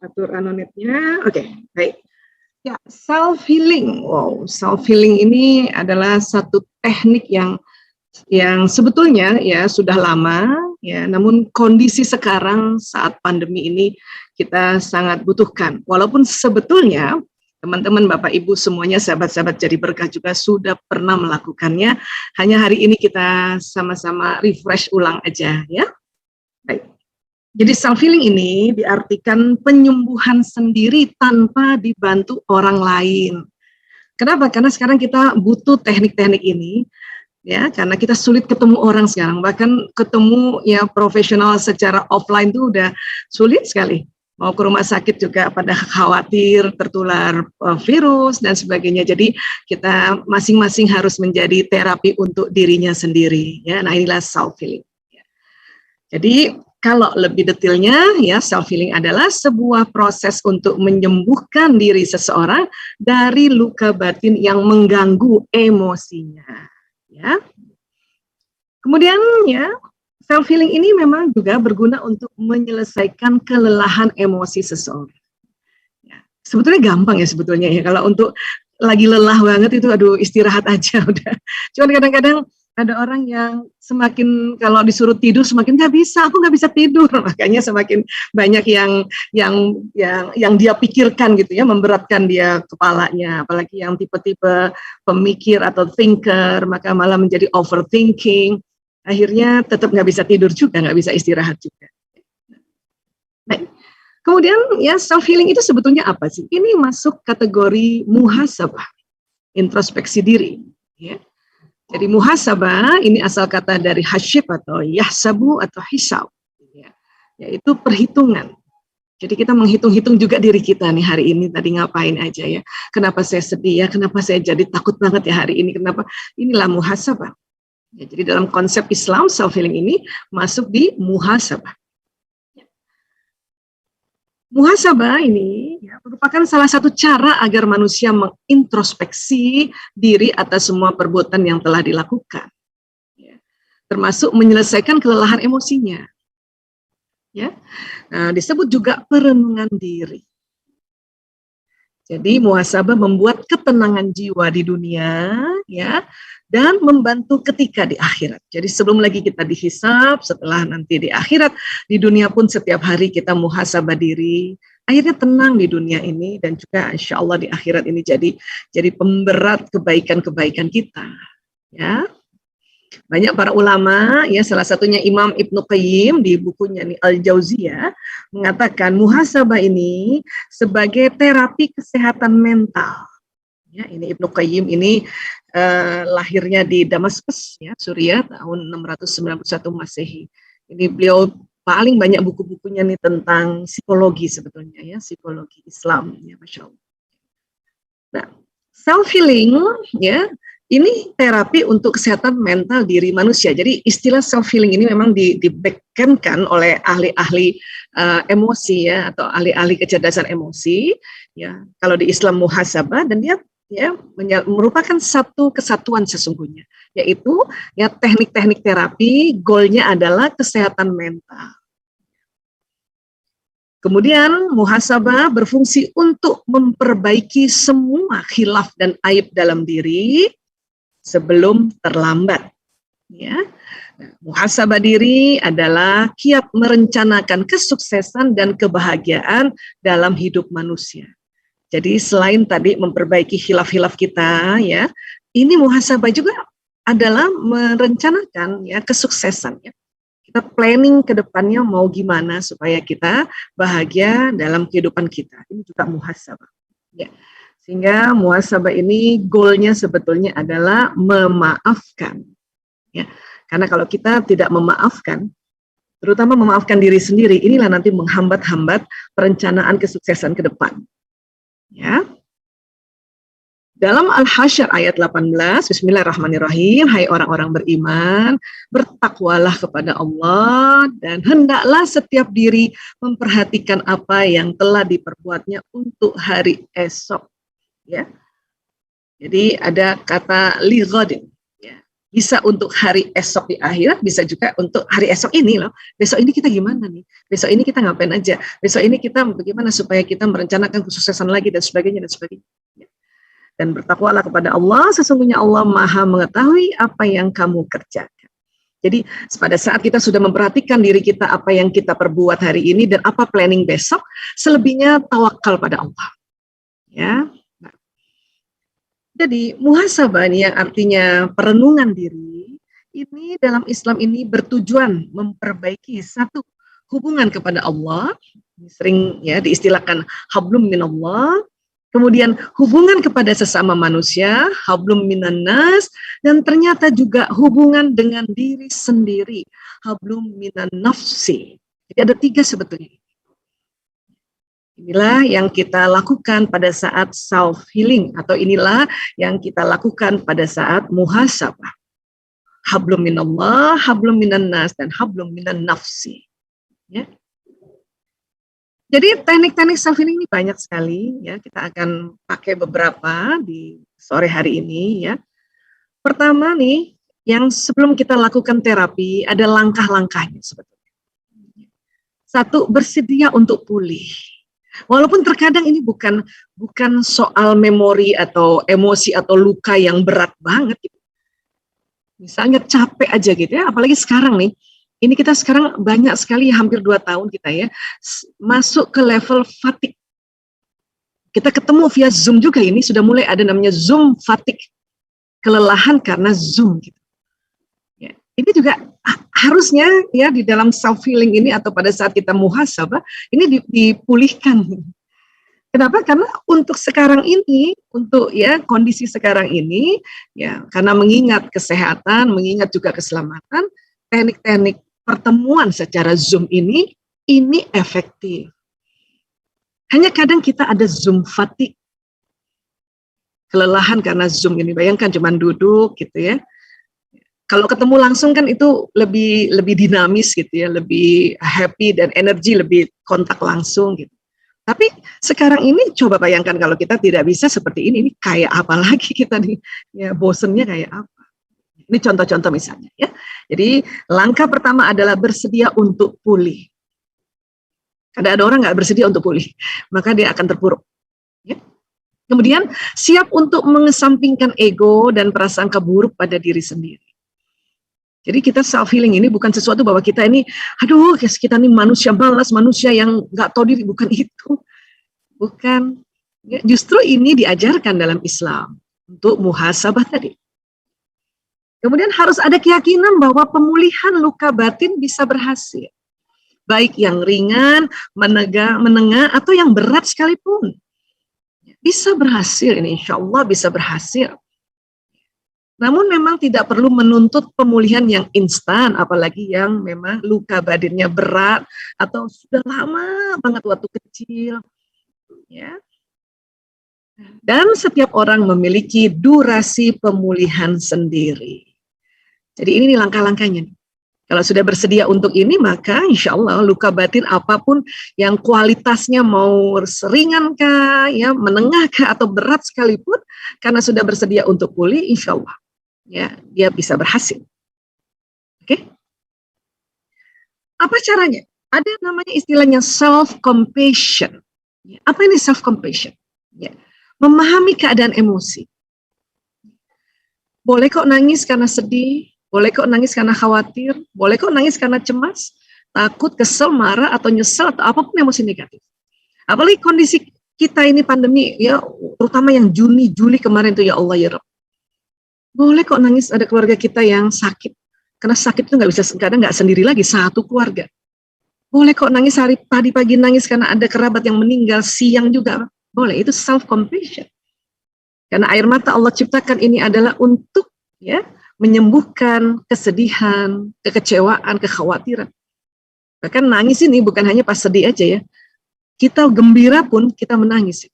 atur anonetnya. Oke, baik. Ya, self healing. Wow, self healing ini adalah satu teknik yang sebetulnya ya sudah lama ya, namun kondisi sekarang saat pandemi ini kita sangat butuhkan. Walaupun sebetulnya teman-teman, Bapak, Ibu semuanya, sahabat-sahabat Jadi Berkah juga sudah pernah melakukannya. Hanya hari ini kita sama-sama refresh ulang aja ya. Baik. Jadi self healing ini diartikan penyembuhan sendiri tanpa dibantu orang lain. Kenapa? Karena sekarang kita butuh teknik-teknik ini ya, karena kita sulit ketemu orang sekarang, bahkan ketemu ya profesional secara offline itu udah sulit sekali. Mau ke rumah sakit juga pada khawatir tertular virus dan sebagainya. Jadi kita masing-masing harus menjadi terapi untuk dirinya sendiri ya. Nah, inilah self healing. Jadi kalau lebih detailnya ya, self healing adalah sebuah proses untuk menyembuhkan diri seseorang dari luka batin yang mengganggu emosinya ya. Kemudian ya, self healing ini memang juga berguna untuk menyelesaikan kelelahan emosi seseorang. Ya, sebetulnya gampang ya sebetulnya ya, kalau untuk lagi lelah banget itu aduh istirahat aja udah. Cuman kadang-kadang ada orang yang semakin kalau disuruh tidur semakin nggak bisa, aku nggak bisa tidur, makanya semakin banyak yang dia pikirkan gitu ya, memberatkan dia kepalanya, apalagi yang tipe-tipe pemikir atau thinker, maka malah menjadi overthinking, akhirnya tetap nggak bisa tidur juga, nggak bisa istirahat juga. Baik. Kemudian ya, self healing itu sebetulnya apa sih? Ini masuk kategori muhasabah, introspeksi diri ya. Jadi muhasabah ini asal kata dari hasyib atau yahsabu atau hisab, ya, yaitu perhitungan. Jadi kita menghitung-hitung juga diri kita nih hari ini tadi ngapain aja ya. Kenapa saya sedih ya, kenapa saya jadi takut banget ya hari ini, kenapa, inilah muhasabah. Ya, jadi dalam konsep Islam self healing ini masuk di muhasabah. Muhasabah ini ya, merupakan salah satu cara agar manusia mengintrospeksi diri atas semua perbuatan yang telah dilakukan, ya, termasuk menyelesaikan kelelahan emosinya. Ya, nah, disebut juga perenungan diri. Jadi muhasabah membuat ketenangan jiwa di dunia, ya, dan membantu ketika di akhirat. Jadi sebelum lagi kita dihisab, setelah nanti di akhirat, di dunia pun setiap hari kita muhasabah diri, akhirnya tenang di dunia ini, dan juga insya Allah di akhirat ini jadi pemberat kebaikan-kebaikan kita. Ya, banyak para ulama, ya salah satunya Imam Ibnu Qayyim di bukunya Al-Jauziyah mengatakan muhasabah ini sebagai terapi kesehatan mental. Ya, ini Ibnu Qayyim ini lahirnya di Damaskus, ya, Suriah tahun 691 Masehi. Ini beliau paling banyak buku-bukunya nih tentang psikologi sebetulnya ya, psikologi Islam ya, Masya Allah. Nah, self healing ya, ini terapi untuk kesehatan mental diri manusia. Jadi istilah self healing ini memang di-backend-kan oleh ahli-ahli emosi ya, atau ahli-ahli kecerdasan emosi ya. Kalau di Islam muhasabah, dan dia ya merupakan satu kesatuan sesungguhnya, yaitu ya teknik-teknik terapi, goalnya adalah kesehatan mental. Kemudian muhasabah berfungsi untuk memperbaiki semua khilaf dan aib dalam diri sebelum terlambat. Ya, nah, muhasabah diri adalah kiat merencanakan kesuksesan dan kebahagiaan dalam hidup manusia. Jadi selain tadi memperbaiki khilaf-khilaf kita, ya, ini muhasabah juga adalah merencanakan ya kesuksesan. Ya. Kita planning ke depannya mau gimana supaya kita bahagia dalam kehidupan kita. Ini juga muhasabah. Ya. Sehingga muhasabah ini goalnya sebetulnya adalah memaafkan. Ya. Karena kalau kita tidak memaafkan, terutama memaafkan diri sendiri, inilah nanti menghambat-hambat perencanaan kesuksesan ke depan. Ya. Dalam Al-Hasyr ayat 18, Bismillahirrahmanirrahim, hai orang-orang beriman, bertakwalah kepada Allah dan hendaklah setiap diri memperhatikan apa yang telah diperbuatnya untuk hari esok. Ya, jadi ada kata lighadin, ya, Bisa untuk hari esok di akhirat, bisa juga untuk hari esok ini loh. Besok ini kita gimana nih? Besok ini kita ngapain aja? Besok ini kita bagaimana supaya kita merencanakan kesuksesan lagi dan sebagainya dan sebagainya. Dan bertakwalah kepada Allah, sesungguhnya Allah Maha mengetahui apa yang kamu kerjakan. Jadi pada saat kita sudah memperhatikan diri kita, apa yang kita perbuat hari ini dan apa planning besok, selebihnya tawakal pada Allah. Ya. Jadi muhasabah ini yang artinya perenungan diri, ini dalam Islam ini bertujuan memperbaiki satu hubungan kepada Allah, sering ya diistilahkan hablum minallah, kemudian hubungan kepada sesama manusia, hablum minan nas, dan ternyata juga hubungan dengan diri sendiri, hablum minan nafsi. Jadi ada 3 sebetulnya. Inilah yang kita lakukan pada saat self healing, atau inilah yang kita lakukan pada saat muhasabah. Hablum minallah, hablum minan nas, dan hablum minan nafsi. Ya. Jadi teknik-teknik self healing ini banyak sekali ya, kita akan pakai beberapa di sore hari ini ya. Pertama nih, yang sebelum kita lakukan terapi ada langkah-langkahnya sebetulnya. 1, bersedia untuk pulih. Walaupun terkadang ini bukan soal memori atau emosi atau luka yang berat banget gitu. Misalnya capek aja gitu ya, apalagi sekarang nih. Ini kita sekarang banyak sekali, hampir 2 tahun kita ya, masuk ke level fatigue. Kita ketemu via Zoom juga, ini sudah mulai ada namanya Zoom fatigue. Kelelahan karena Zoom gitu. Ya, ini juga harusnya ya di dalam self healing ini atau pada saat kita muhasabah ini dipulihkan. Kenapa? Karena untuk sekarang ini, untuk ya kondisi sekarang ini ya, karena mengingat kesehatan, mengingat juga keselamatan, teknik-teknik pertemuan secara Zoom ini efektif. Hanya kadang kita ada Zoom fatigue. Kelelahan karena Zoom ini, bayangkan cuma duduk gitu ya. Kalau ketemu langsung kan itu lebih dinamis gitu ya, lebih happy dan energi lebih kontak langsung gitu. Tapi sekarang ini coba bayangkan kalau kita tidak bisa seperti ini kayak apa lagi kita nih? Ya bosennya kayak apa? Ini contoh-contoh misalnya ya. Jadi langkah pertama adalah bersedia untuk pulih. Karena ada orang nggak bersedia untuk pulih, maka dia akan terpuruk. Ya. Kemudian siap untuk mengesampingkan ego dan prasangka buruk pada diri sendiri. Jadi kita self healing ini bukan sesuatu bahwa kita ini, aduh kita ini manusia malas, manusia yang nggak tahu diri, bukan itu, bukan. Ya, justru ini diajarkan dalam Islam untuk muhasabah tadi. Kemudian harus ada keyakinan bahwa pemulihan luka batin bisa berhasil, baik yang ringan, menengah, atau yang berat sekalipun. Bisa berhasil ini, insya Allah bisa berhasil. Namun memang tidak perlu menuntut pemulihan yang instan, apalagi yang memang luka badannya berat atau sudah lama banget waktu kecil. Ya. Dan setiap orang memiliki durasi pemulihan sendiri. Jadi ini langkah-langkahnya. Kalau sudah bersedia untuk ini, maka insya Allah luka batin apapun yang kualitasnya mau ringankah, ya, menengahkah atau berat sekalipun, karena sudah bersedia untuk pulih, insya Allah ya dia bisa berhasil. Oke? Apa caranya? Ada namanya istilahnya self compassion. Apa ini self compassion? Ya, memahami keadaan emosi. Boleh kok nangis karena sedih, boleh kok nangis karena khawatir, boleh kok nangis karena cemas, takut, kesel, marah atau nyesel atau apapun emosi negatif. Apalagi kondisi kita ini pandemi ya, terutama yang Juni, Juli kemarin tuh ya Allah ya Rabb. Boleh kok nangis, ada keluarga kita yang sakit. Karena sakit itu nggak bisa, kadang nggak sendiri lagi, satu keluarga. Boleh kok nangis hari pagi nangis karena ada kerabat yang meninggal, siang juga. Boleh, itu self-compassion. Karena air mata Allah ciptakan ini adalah untuk ya menyembuhkan kesedihan, kekecewaan, kekhawatiran. Bahkan nangis ini bukan hanya pas sedih aja ya. Kita gembira pun kita menangis.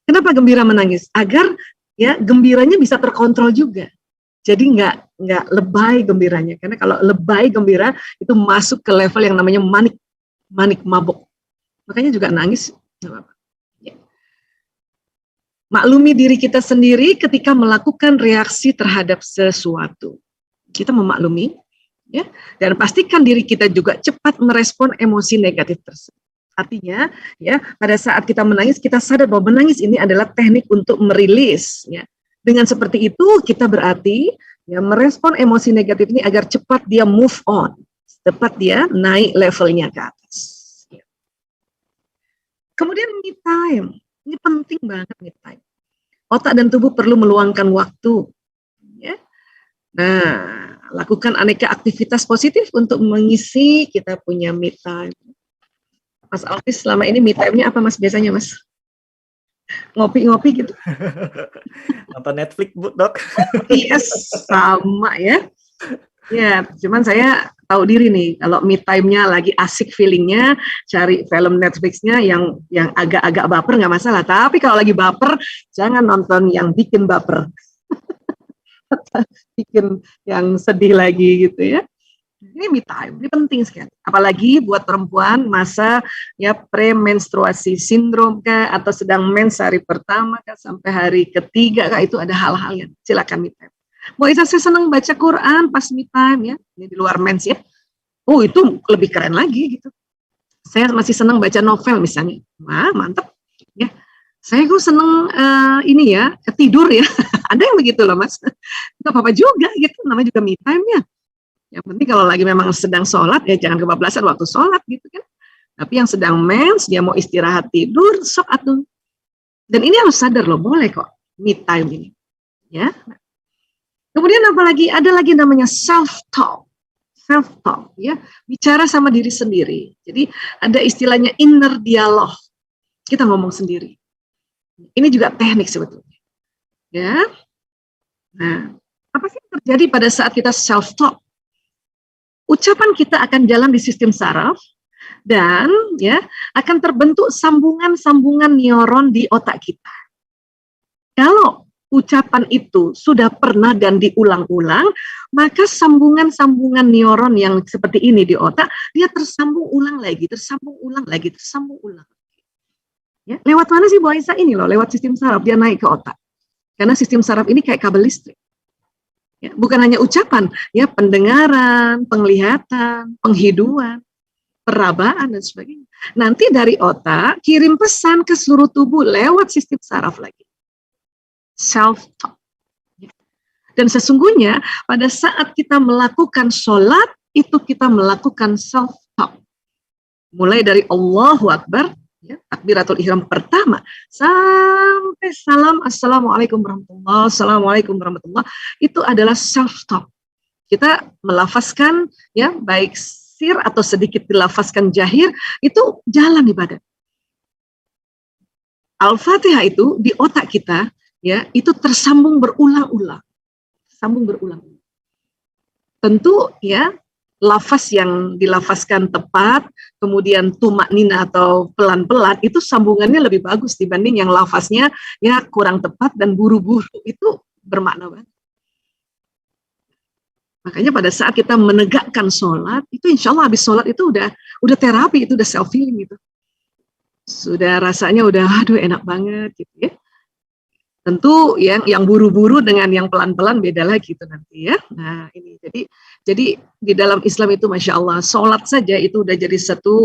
Kenapa gembira menangis? Agar ya gembiranya bisa terkontrol juga. Jadi nggak lebay gembiranya, karena kalau lebay gembira itu masuk ke level yang namanya manik mabuk. Makanya juga nangis. Ya. Maklumi diri kita sendiri ketika melakukan reaksi terhadap sesuatu. kita memaklumi, ya, dan pastikan diri kita juga cepat merespon emosi negatif tersebut. Artinya, ya, pada saat kita menangis, kita sadar bahwa menangis ini adalah teknik untuk merilis, ya. Dengan seperti itu, kita berarti ya merespon emosi negatif ini agar cepat dia move on, cepat dia naik levelnya ke atas. Ya. Kemudian me time, ini penting banget me time. Otak dan tubuh perlu meluangkan waktu. Ya. Nah, lakukan aneka aktivitas positif untuk mengisi kita punya me time. Mas Alvis selama ini me time-nya apa Mas biasanya Mas? Ngopi-ngopi gitu? Nonton Netflix Bu, Dok. Yes, sama ya. Ya, cuman saya tahu diri nih, kalau me time-nya lagi asik feelingnya, cari film Netflix-nya yang agak-agak baper nggak masalah. Tapi kalau lagi baper, jangan nonton yang bikin baper. Bikin yang sedih lagi gitu ya. Ini me time, ini penting sekali. Apalagi buat perempuan masa ya premenstruasi sindrom kah, atau sedang mens hari pertama kah, sampai hari ketiga kah, itu ada hal-hal yang silakan me time. Mbak Isa, saya senang baca Quran pas me time ya, ini di luar mens ya. Oh itu lebih keren lagi gitu. Saya masih senang baca novel misalnya, wah mantep ya. Saya kok seneng ini ya, tidur ya. Ada yang begitu loh Mas. Gak apa-apa juga gitu, namanya juga me time ya. Yang penting kalau lagi memang sedang sholat ya jangan kebablasan waktu sholat gitu kan. Tapi yang sedang mens, dia mau istirahat tidur, sok atuh. Dan ini harus sadar loh, boleh kok me time ini. Ya. Kemudian apalagi ada lagi namanya self talk ya, bicara sama diri sendiri. Jadi ada istilahnya inner dialog, kita ngomong sendiri. Ini juga teknik sebetulnya. Ya. Nah, apa sih yang terjadi pada saat kita self talk? Ucapan kita akan jalan di sistem saraf dan ya akan terbentuk sambungan-sambungan neuron di otak kita. Kalau ucapan itu sudah pernah dan diulang-ulang, maka sambungan-sambungan neuron yang seperti ini di otak, dia tersambung ulang lagi, tersambung ulang lagi, tersambung ulang. Ya, lewat mana sih Bu Aisyah ini loh? Lewat sistem saraf, dia naik ke otak. Karena sistem saraf ini kayak kabel listrik. Ya, bukan hanya ucapan, ya pendengaran, penglihatan, penghiduan, perabaan dan sebagainya. Nanti dari otak kirim pesan ke seluruh tubuh lewat sistem saraf lagi. Self-talk. Dan sesungguhnya pada saat kita melakukan sholat, itu kita melakukan self-talk. Mulai dari Allahu Akbar, ya, takbiratul ihram pertama, sampai salam, assalamualaikum warahmatullahi, assalamualaikum warahmatullahi, itu adalah self-talk. Kita melafazkan, ya, baik sir atau sedikit dilafazkan jahir, itu jalan ibadah. Al-Fatihah itu di otak kita, ya, itu tersambung berulang-ulang. Sambung berulang-ulang. Tentu ya, lafaz yang dilafazkan tepat, kemudian tumak nina atau pelan-pelan, itu sambungannya lebih bagus dibanding yang lafaznya ya kurang tepat dan buru-buru, itu bermakna banget. Makanya pada saat kita menegakkan sholat, itu insya Allah habis sholat itu udah terapi, itu udah self healing gitu. Sudah rasanya udah aduh enak banget gitu ya. Tentu yang buru-buru dengan yang pelan-pelan beda lagi itu nanti ya. Nah ini jadi di dalam Islam itu masya Allah sholat saja itu udah jadi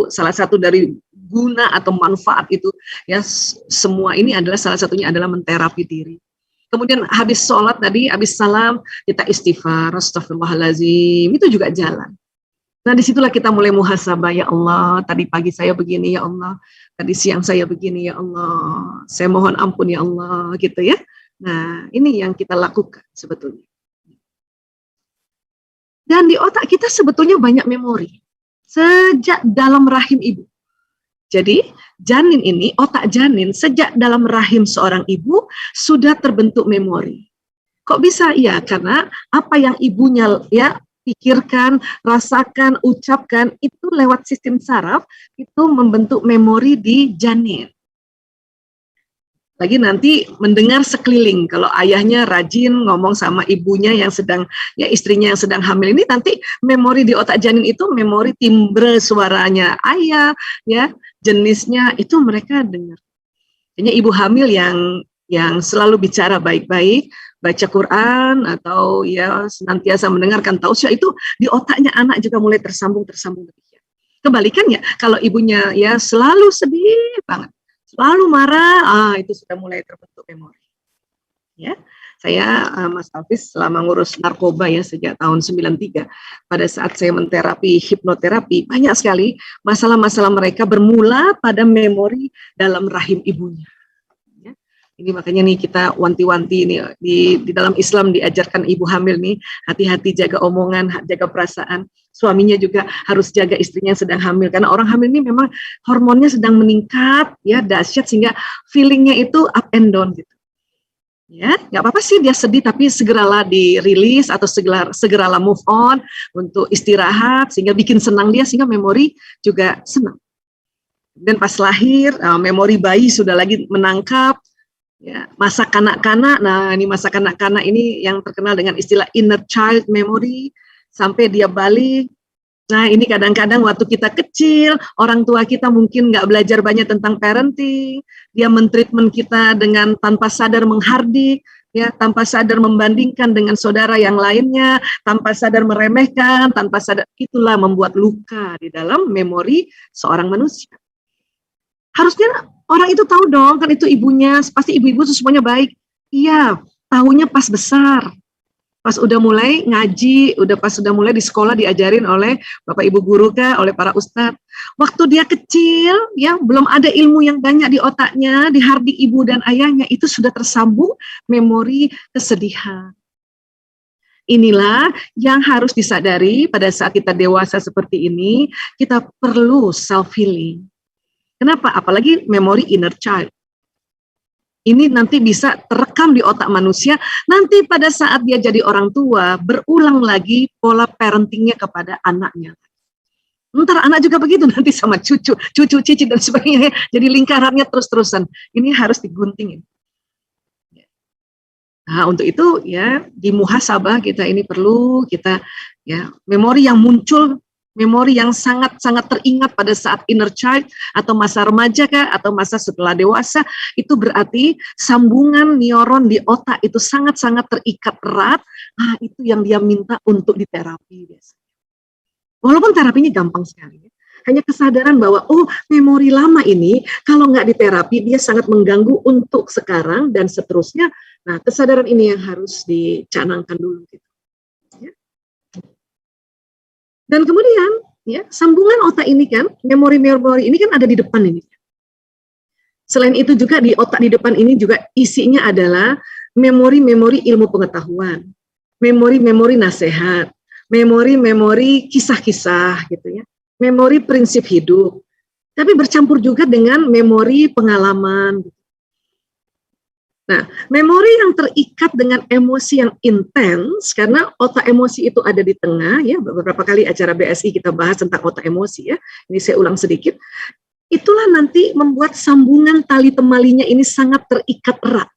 salah satu dari guna atau manfaat itu ya, semua ini adalah salah satunya adalah menterapi diri. Kemudian habis sholat tadi, habis salam kita istighfar, astagfirullahaladzim, itu juga jalan. Nah disitulah kita mulai muhasabah, ya Allah tadi pagi saya begini ya Allah, tadi siang saya begini ya Allah, saya mohon ampun ya Allah gitu ya. Nah ini yang kita lakukan sebetulnya. Dan di otak kita sebetulnya banyak memori sejak dalam rahim ibu. Jadi janin ini, otak janin sejak dalam rahim seorang ibu sudah terbentuk memori. Kok bisa? Ya karena apa yang ibunya ya pikirkan, rasakan, ucapkan, itu lewat sistem saraf, itu membentuk memori di janin. Lagi nanti mendengar sekeliling, kalau ayahnya rajin ngomong sama ibunya yang sedang, ya istrinya yang sedang hamil ini, nanti memori di otak janin itu, memori timbre suaranya ayah, ya jenisnya, itu mereka dengar. Hanya ibu hamil yang yang selalu bicara baik-baik, baca Quran atau ya senantiasa mendengarkan tausiah, itu di otaknya anak juga mulai tersambung. Kebalikannya, kalau ibunya ya selalu sedih banget, selalu marah, itu sudah mulai terbentuk memori. Ya, saya Mas Alvis selama ngurus narkoba ya sejak tahun 93. Pada saat saya menterapi hipnoterapi, banyak sekali masalah-masalah mereka bermula pada memori dalam rahim ibunya. Ini makanya nih kita wanti-wanti ini di dalam Islam diajarkan ibu hamil nih, hati-hati jaga omongan, jaga perasaan. Suaminya juga harus jaga istrinya yang sedang hamil, karena orang hamil ini memang hormonnya sedang meningkat ya, dahsyat, sehingga feelingnya itu up and down gitu. Ya, nggak apa-apa sih dia sedih, tapi segeralah dirilis atau segeralah move on untuk istirahat sehingga bikin senang dia, sehingga memori juga senang. Dan pas lahir, memori bayi sudah lagi menangkap. Ya, masa kanak-kanak, nah ini masa kanak-kanak ini yang terkenal dengan istilah inner child memory, sampai dia balik. Nah ini kadang-kadang waktu kita kecil, orang tua kita mungkin nggak belajar banyak tentang parenting, dia mentreatment kita dengan tanpa sadar menghardik, ya, tanpa sadar membandingkan dengan saudara yang lainnya, tanpa sadar meremehkan, tanpa sadar, itulah membuat luka di dalam memori seorang manusia. Harusnya orang itu tahu dong, kan itu ibunya, pasti ibu-ibu itu semuanya baik. Iya, tahunya pas besar. Pas udah mulai ngaji, pas udah mulai di sekolah diajarin oleh Bapak Ibu guru kah, oleh para ustadz. Waktu dia kecil, ya belum ada ilmu yang banyak di otaknya, di hardik ibu dan ayahnya, itu sudah tersambung memori kesedihan. Inilah yang harus disadari pada saat kita dewasa seperti ini, kita perlu self-healing. Kenapa? Apalagi memori inner child. Ini nanti bisa terekam di otak manusia, nanti pada saat dia jadi orang tua, berulang lagi pola parentingnya kepada anaknya. Ntar anak juga begitu nanti sama cucu, cici, dan sebagainya. Jadi lingkarannya terus-terusan. Ini harus diguntingin. Nah, untuk itu ya di muhasabah kita ini perlu kita ya memori yang muncul, memori yang sangat-sangat teringat pada saat inner child atau masa remaja kah, atau masa setelah dewasa, itu berarti sambungan neuron di otak itu sangat-sangat terikat erat. Nah, itu yang dia minta untuk diterapi biasanya. Walaupun terapinya gampang sekali, hanya kesadaran bahwa oh memori lama ini kalau nggak diterapi dia sangat mengganggu untuk sekarang dan seterusnya. Nah, kesadaran ini yang harus dicanangkan dulu gitu. Dan kemudian, ya, sambungan otak ini kan, memori-memori ini kan ada di depan ini. Selain itu juga di otak di depan ini juga isinya adalah memori-memori ilmu pengetahuan, memori-memori nasihat, memori-memori kisah-kisah gitu ya, memori prinsip hidup. Tapi bercampur juga dengan memori pengalaman. Nah, memori yang terikat dengan emosi yang intens, karena otak emosi itu ada di tengah, ya beberapa kali acara BSI kita bahas tentang otak emosi ya, ini saya ulang sedikit, itulah nanti membuat sambungan tali temalinya ini sangat terikat erat.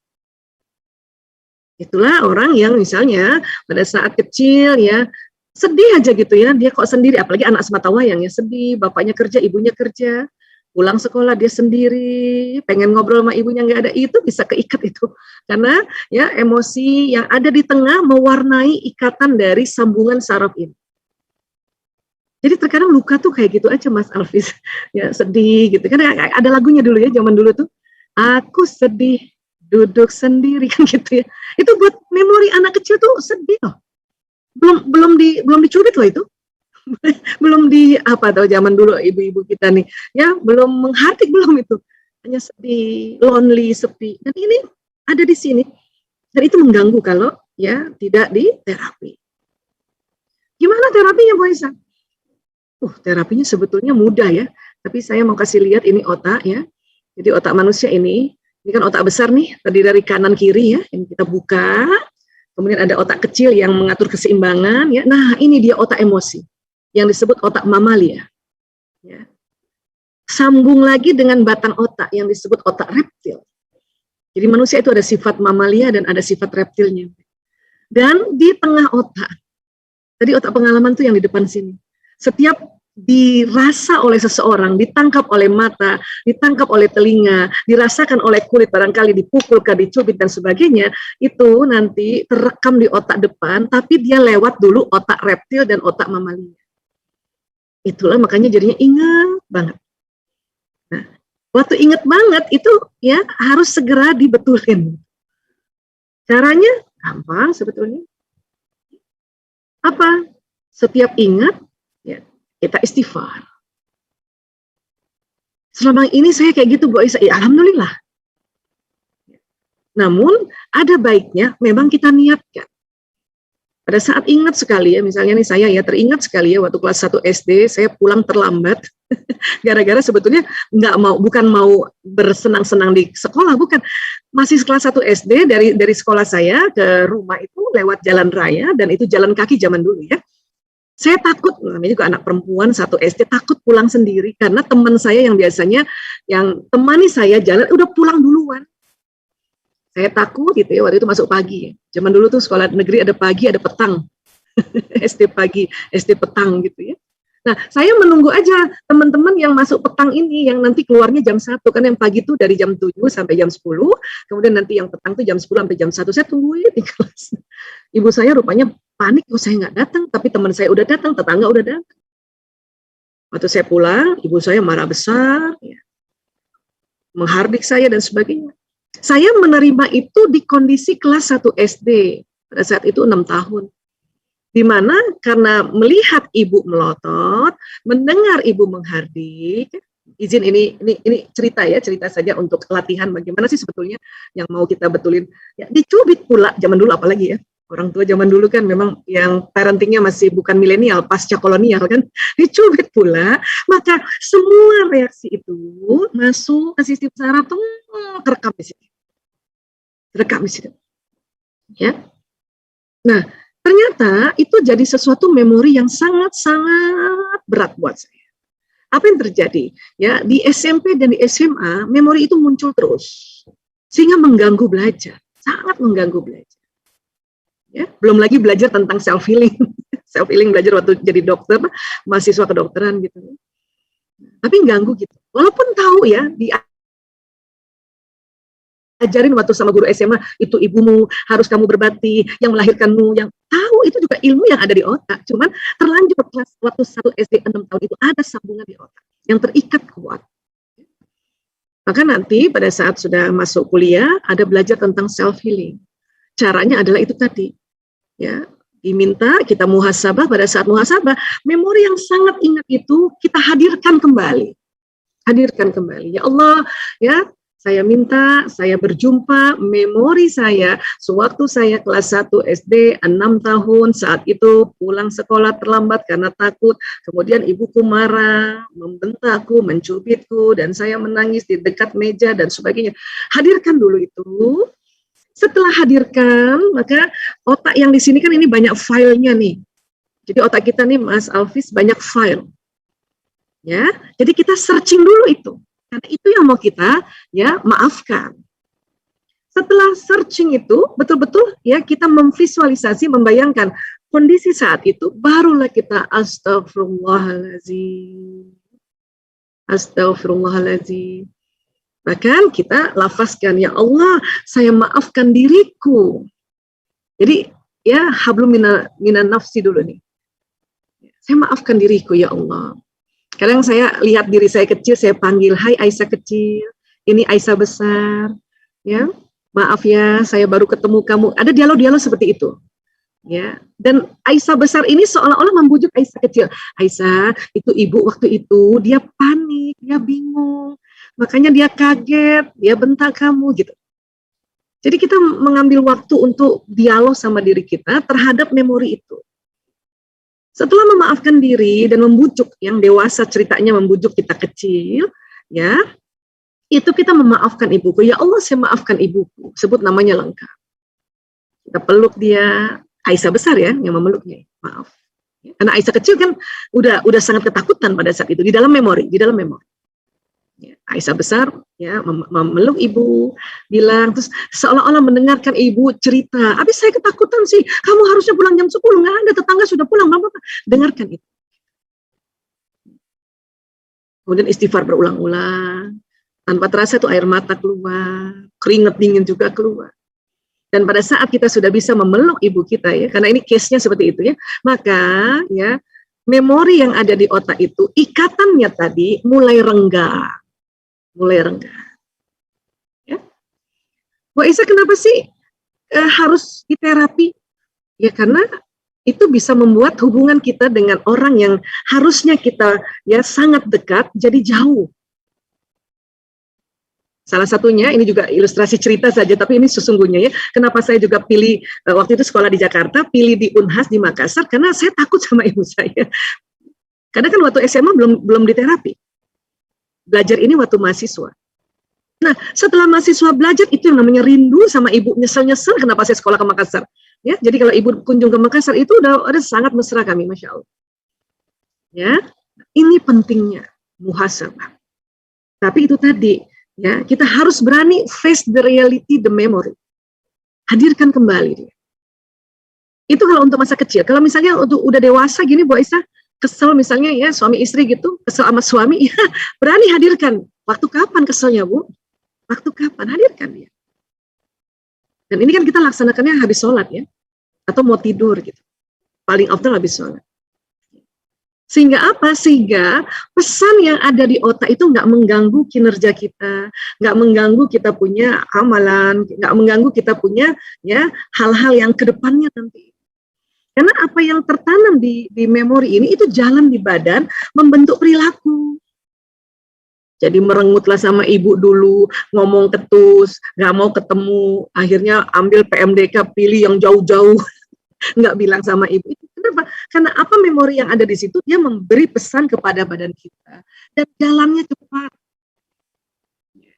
Itulah orang yang misalnya pada saat kecil ya, sedih aja gitu ya, dia kok sendiri, apalagi anak sematawayang ya, sedih, bapaknya kerja, ibunya kerja, pulang sekolah dia sendiri, pengen ngobrol sama ibunya nggak ada, itu bisa keikat itu. Karena ya emosi yang ada di tengah mewarnai ikatan dari sambungan saraf ini. Jadi terkadang luka tuh kayak gitu aja Mas Alvis, ya sedih gitu. Kan ada lagunya dulu ya, zaman dulu tuh, aku sedih, duduk sendiri kan gitu ya. Itu buat memori anak kecil tuh sedih loh. Belum dicubit loh itu. Belum di apa tahu zaman dulu ibu-ibu kita nih ya belum menghardik belum itu, hanya sedih, lonely, sepi, dan ini ada di sini dan itu mengganggu kalau ya tidak diterapi. Gimana terapinya Bu Aisyah? Terapinya sebetulnya mudah ya, tapi saya mau kasih lihat ini otak ya. Jadi otak manusia ini kan otak besar nih, terdiri dari kanan kiri ya, ini kita buka, kemudian ada otak kecil yang mengatur keseimbangan ya. Nah ini dia otak emosi yang disebut otak mamalia. Ya. Sambung lagi dengan batang otak yang disebut otak reptil. Jadi manusia itu ada sifat mamalia dan ada sifat reptilnya. Dan di tengah otak, tadi otak pengalaman tuh yang di depan sini. Setiap dirasa oleh seseorang, ditangkap oleh mata, ditangkap oleh telinga, dirasakan oleh kulit, barangkali dipukul, dicubit dan sebagainya, itu nanti terekam di otak depan, tapi dia lewat dulu otak reptil dan otak mamalia. Itulah makanya jadinya ingat banget. Nah, waktu ingat banget itu ya harus segera dibetulin. Caranya gampang sebetulnya. Apa? Setiap ingat, ya, kita istighfar. Selama ini saya kayak gitu, Bu Aisyah, ya alhamdulillah. Namun ada baiknya memang kita niatkan. Pada saat ingat sekali ya, misalnya nih saya ya teringat sekali ya waktu kelas 1 SD saya pulang terlambat gara-gara sebetulnya bukan mau bersenang-senang di sekolah, bukan. Masih kelas 1 SD dari sekolah saya ke rumah itu lewat jalan raya dan itu jalan kaki zaman dulu ya. Saya takut, namanya juga anak perempuan 1 SD, takut pulang sendiri karena teman saya yang biasanya yang temani saya jalan udah pulang duluan. Saya takut gitu ya, waktu itu masuk pagi. Zaman dulu tuh sekolah negeri ada pagi, ada petang. SD pagi, SD petang gitu ya. Nah, saya menunggu aja teman-teman yang masuk petang ini, yang nanti keluarnya jam 1, kan yang pagi tuh dari jam 7 sampai jam 10, kemudian nanti yang petang tuh jam 10 sampai jam 1, saya tungguin di kelas. Ibu saya rupanya panik, kok saya nggak datang, tapi teman saya udah datang, tetangga udah datang. Waktu saya pulang, ibu saya marah besar, ya, menghardik saya dan sebagainya. Saya menerima itu di kondisi kelas 1 SD, pada saat itu 6 tahun. Di mana karena melihat ibu melotot, mendengar ibu menghardik, izin ini cerita ya, cerita saja untuk latihan bagaimana sih sebetulnya yang mau kita betulin. Ya, dicubit pula, zaman dulu apalagi ya, orang tua zaman dulu kan memang yang parentingnya masih bukan milenial, pasca kolonial kan, dicubit pula, maka semua reaksi itu masuk ke sistem saraf tuh terekam di situ. Terekam di situ. Ya. Nah, ternyata itu jadi sesuatu memori yang sangat-sangat berat buat saya. Apa yang terjadi? Ya, di SMP dan di SMA, memori itu muncul terus. Sehingga mengganggu belajar, sangat mengganggu belajar. Ya, belum lagi belajar tentang self healing. Self healing belajar waktu jadi dokter, mahasiswa kedokteran gitu. Tapi ganggu gitu. Walaupun tahu ya, diajarin waktu sama guru SMA, itu ibumu, harus kamu berbakti, yang melahirkanmu, yang tahu itu juga ilmu yang ada di otak. Cuman terlanjur kelas waktu 1 SD 6 tahun itu ada sambungan di otak yang terikat kuat. Maka nanti pada saat sudah masuk kuliah ada belajar tentang self healing. Caranya adalah itu tadi. Ya, diminta kita muhasabah, pada saat muhasabah, memori yang sangat ingat itu kita hadirkan kembali. Hadirkan kembali. Ya Allah, ya, saya minta, saya berjumpa memori saya sewaktu saya kelas 1 SD 6 tahun, saat itu pulang sekolah terlambat karena takut, kemudian ibuku marah, membentakku, mencubitku, dan saya menangis di dekat meja dan sebagainya. Hadirkan dulu itu. Setelah hadirkan, maka otak yang di sini kan ini banyak filenya nih. Jadi otak kita nih, Mas Alvis, banyak file. Ya, jadi kita searching dulu itu. Karena itu yang mau kita ya maafkan. Setelah searching itu betul-betul ya kita memvisualisasi, membayangkan kondisi saat itu, barulah kita astagfirullahaladzim. Astagfirullahaladzim. Bahkan kita lafazkan, ya Allah, saya maafkan diriku. Jadi ya hablum minan nafsi dulu nih. Saya maafkan diriku ya Allah. Kadang saya lihat diri saya kecil, saya panggil, hai Aisyah kecil, ini Aisyah besar, ya, maaf ya, saya baru ketemu kamu. Ada dialog-dialog seperti itu, ya. Dan Aisyah besar ini seolah-olah membujuk Aisyah kecil. Aisyah, itu ibu waktu itu dia panik, dia bingung, makanya dia kaget, dia bentak kamu gitu. Jadi kita mengambil waktu untuk dialog sama diri kita terhadap memori itu. Setelah memaafkan diri dan membujuk, yang dewasa ceritanya membujuk kita kecil, ya, itu kita memaafkan ibuku. Ya Allah, saya maafkan ibuku. Sebut namanya lengkap. Kita peluk dia. Aisyah besar ya yang memeluknya. Maaf. Karena Aisyah kecil kan udah sangat ketakutan pada saat itu di dalam memori. Ya, Aisyah besar ya memeluk ibu, bilang, terus seolah-olah mendengarkan ibu cerita, habis saya ketakutan sih, kamu harusnya pulang jam 10, nggak ada, tetangga sudah pulang, Bapak. Dengarkan itu. kemudian istighfar berulang-ulang, tanpa terasa tuh air mata keluar, keringat dingin juga keluar. Dan pada saat kita sudah bisa memeluk ibu kita ya, karena ini case-nya seperti itu ya, maka ya memori yang ada di otak itu, ikatannya tadi mulai renggang. Ya. Bu Isa, kenapa sih harus diterapi? Ya karena itu bisa membuat hubungan kita dengan orang yang harusnya kita ya sangat dekat jadi jauh. Salah satunya, ini juga ilustrasi cerita saja, tapi ini sesungguhnya ya, kenapa saya juga pilih, waktu itu sekolah di Jakarta, pilih di Unhas di Makassar, karena saya takut sama ibu saya. Karena kan waktu SMA belum diterapi. Belajar ini waktu mahasiswa. Nah, setelah mahasiswa belajar, itu yang namanya rindu sama ibu, nyesel-nyesel kenapa saya sekolah ke Makassar. Ya, jadi kalau ibu kunjung ke Makassar itu udah sangat mesra kami, Masya Allah. Ya, ini pentingnya muhasabah. Tapi itu tadi, ya kita harus berani face the reality, the memory. Hadirkan kembali dia. Itu kalau untuk masa kecil. Kalau misalnya untuk udah dewasa gini, Bu Aisyah, kesel misalnya ya suami istri gitu, kesel sama suami, ya berani hadirkan. Waktu kapan keselnya, Bu? Waktu kapan? Hadirkan dia. Dan ini kan kita laksanakannya habis sholat ya, atau mau tidur gitu. Paling often habis sholat. Sehingga apa? Sehingga pesan yang ada di otak itu nggak mengganggu kinerja kita, nggak mengganggu kita punya amalan, nggak mengganggu kita punya ya hal-hal yang kedepannya nanti. Karena apa yang tertanam di memori ini itu jalan di badan membentuk perilaku. Jadi merengutlah sama ibu dulu, ngomong ketus, nggak mau ketemu, akhirnya ambil PMDK, pilih yang jauh-jauh, nggak bilang sama ibu. Kenapa? Karena apa memori yang ada di situ, dia memberi pesan kepada badan kita, dan jalannya cepat.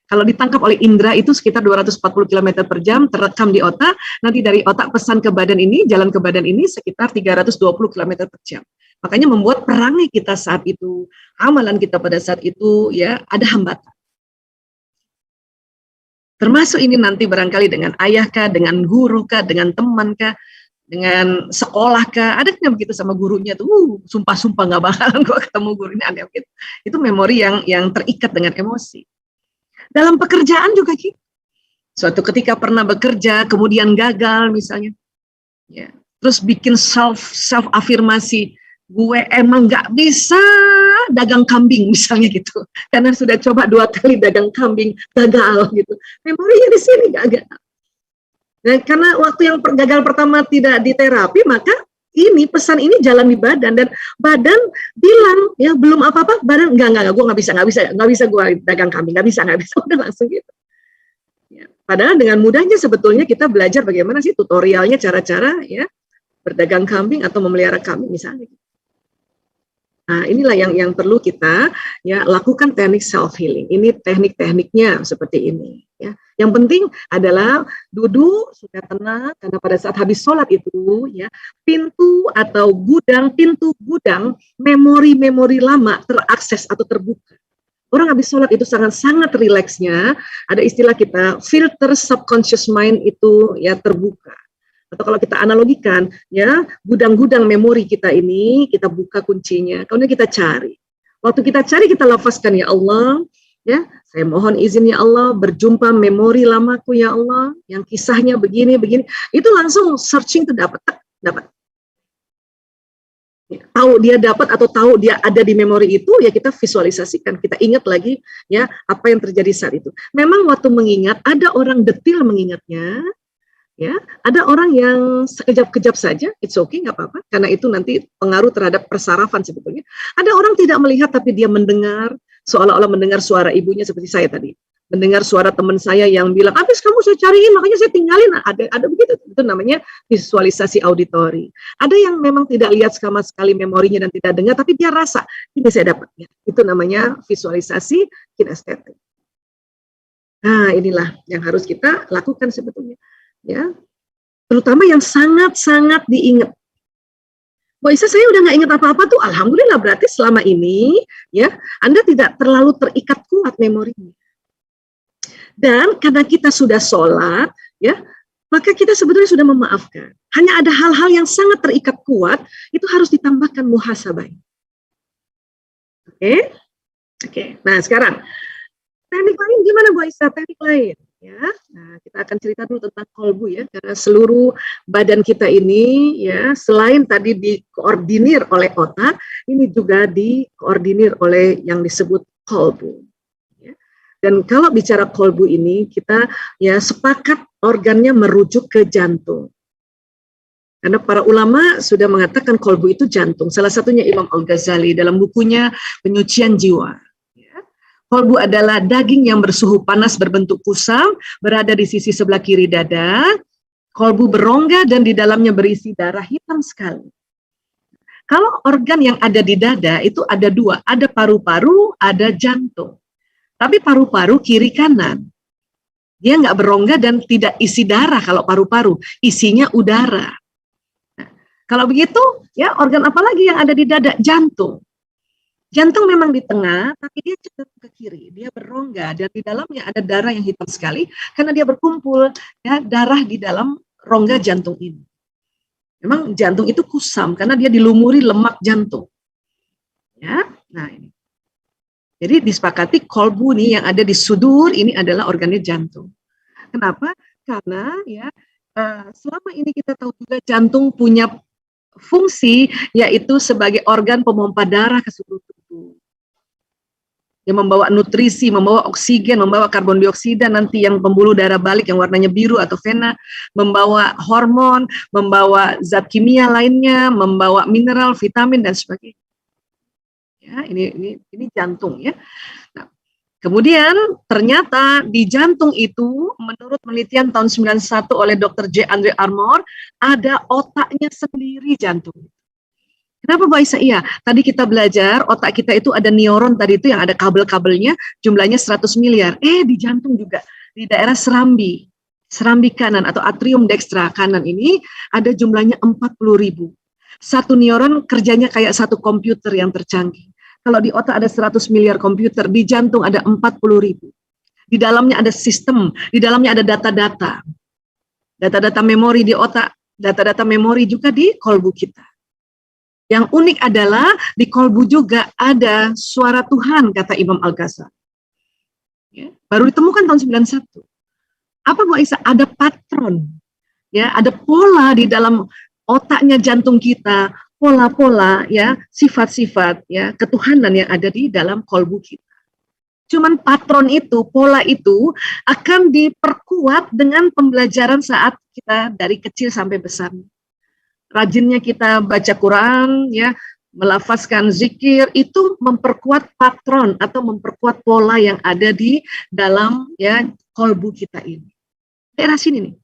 Kalau ditangkap oleh indera itu sekitar 240 km per jam, terekam di otak, nanti dari otak pesan ke badan ini, jalan ke badan ini sekitar 320 km per jam. Makanya membuat perangai kita saat itu, amalan kita pada saat itu, ya ada hambatan. Termasuk ini nanti barangkali dengan ayah kah, dengan guru kah, dengan teman kah, dengan sekolah kah, ada yang begitu sama gurunya tuh, sumpah-sumpah nggak bakalan kok ketemu guru ini, ada begitu. Itu memori yang terikat dengan emosi. Dalam pekerjaan juga gitu. Suatu ketika pernah bekerja, kemudian gagal misalnya, ya, terus bikin self afirmasi, gue emang nggak bisa dagang kambing misalnya gitu, karena sudah coba 2 kali dagang kambing gagal gitu. Memorinya di sini gagal. Nah, karena waktu yang gagal pertama tidak diterapi, maka ini pesan ini jalan di badan, dan badan bilang ya belum apa-apa, badan enggak, gue nggak bisa gue dagang kambing, nggak bisa, udah langsung gitu. Ya, padahal dengan mudahnya sebetulnya kita belajar bagaimana sih tutorialnya, cara-cara ya berdagang kambing atau memelihara kambing misalnya. Nah, inilah yang perlu kita ya lakukan, teknik self healing. Ini teknik-tekniknya seperti ini ya. Yang penting adalah duduk sudah tenang, karena pada saat habis sholat itu ya pintu gudang memori-memori lama terakses atau terbuka. Orang habis sholat itu sangat rileksnya, ada istilah kita filter subconscious mind itu ya terbuka. Atau kalau kita analogikan, ya gudang-gudang memori kita ini, kita buka kuncinya, kemudian kita cari. Waktu kita cari, kita lafazkan, ya Allah, ya saya mohon izin ya Allah, berjumpa memori lamaku ya Allah, yang kisahnya begini, itu langsung searching tuh dapat. Tahu dia dapat atau tahu dia ada di memori itu, ya kita visualisasikan, kita ingat lagi ya apa yang terjadi saat itu. Memang waktu mengingat, ada orang detil mengingatnya, ya, ada orang yang sekejap-kejap saja, it's okay, nggak apa-apa, karena itu nanti pengaruh terhadap persarafan sebetulnya. Ada orang tidak melihat, tapi dia mendengar, seolah-olah mendengar suara ibunya seperti saya tadi. Mendengar suara teman saya yang bilang, habis kamu saya cariin, makanya saya tinggalin. Ada begitu, itu namanya visualisasi auditori. Ada yang memang tidak lihat sama sekali memorinya dan tidak dengar, tapi dia rasa, ini saya dapat. Ya. Itu namanya visualisasi kinestetik. Nah, inilah yang harus kita lakukan sebetulnya. Ya, terutama yang sangat-sangat diingat. Bu Isa, saya udah nggak ingat apa-apa tuh, alhamdulillah, berarti selama ini ya Anda tidak terlalu terikat kuat memorinya. Dan karena kita sudah sholat, ya, maka kita sebetulnya sudah memaafkan. Hanya ada hal-hal yang sangat terikat kuat, itu harus ditambahkan muhasabah. Oke? Oke, nah sekarang teknik lain gimana Bu Aisyah? Teknik lain ya. Nah, kita akan cerita dulu tentang kolbu ya, karena seluruh badan kita ini ya, selain tadi dikoordinir oleh otak, ini juga dikoordinir oleh yang disebut kolbu. Ya. Dan kalau bicara kolbu ini, kita ya sepakat organnya merujuk ke jantung. Karena para ulama sudah mengatakan kolbu itu jantung. Salah satunya Imam Al-Ghazali dalam bukunya Penyucian Jiwa. Kolbu adalah daging yang bersuhu panas berbentuk kusam, berada di sisi sebelah kiri dada. Kolbu berongga dan di dalamnya berisi darah hitam sekali. Kalau organ yang ada di dada itu ada dua, ada paru-paru, ada jantung. Tapi paru-paru kiri kanan. Dia nggak berongga dan tidak isi darah kalau paru-paru, isinya udara. Nah, kalau begitu, ya organ apa lagi yang ada di dada? Jantung. Jantung memang di tengah, tapi dia cenderung ke kiri. Dia berongga dan di dalamnya ada darah yang hitam sekali karena dia berkumpul ya darah di dalam rongga jantung ini. Memang jantung itu kusam karena dia dilumuri lemak jantung. Ya, nah ini. Jadi disepakati kolbu nih yang ada di sudur ini adalah organnya jantung. Kenapa? Karena ya selama ini kita tahu juga jantung punya fungsi yaitu sebagai organ pemompa darah ke seluruh tubuh. Yang membawa nutrisi, membawa oksigen, membawa karbon dioksida nanti yang pembuluh darah balik yang warnanya biru atau vena, membawa hormon, membawa zat kimia lainnya, membawa mineral, vitamin dan sebagainya. Ya, ini jantung ya. Nah, kemudian ternyata di jantung itu menurut penelitian tahun 91 oleh Dr. J. Andre Armour ada otaknya sendiri jantung. Kenapa Bu Aisyah? Iya, tadi kita belajar otak kita itu ada neuron tadi itu yang ada kabel-kabelnya jumlahnya 100 miliar. Di jantung juga di daerah serambi kanan atau atrium dextra kanan ini ada jumlahnya 40.000. Satu neuron kerjanya kayak satu komputer yang tercanggih. Kalau di otak ada 100 miliar komputer, di jantung ada 40.000. Di dalamnya ada sistem, di dalamnya ada data-data. Data-data memori di otak, data-data memori juga di kolbu kita. Yang unik adalah di kolbu juga ada suara Tuhan, kata Imam Al-Ghazali. Ya, baru ditemukan tahun 91. Apa Bu Aisyah? Ada patron. Ya, ada pola di dalam otaknya jantung kita, pola-pola ya, sifat-sifat ya, ketuhanan yang ada di dalam kolbu kita. Cuman patron itu, pola itu akan diperkuat dengan pembelajaran saat kita dari kecil sampai besar. Rajinnya kita baca Quran, ya, melafazkan zikir, itu memperkuat patron atau memperkuat pola yang ada di dalam ya kolbu kita ini. Daerah sini nih.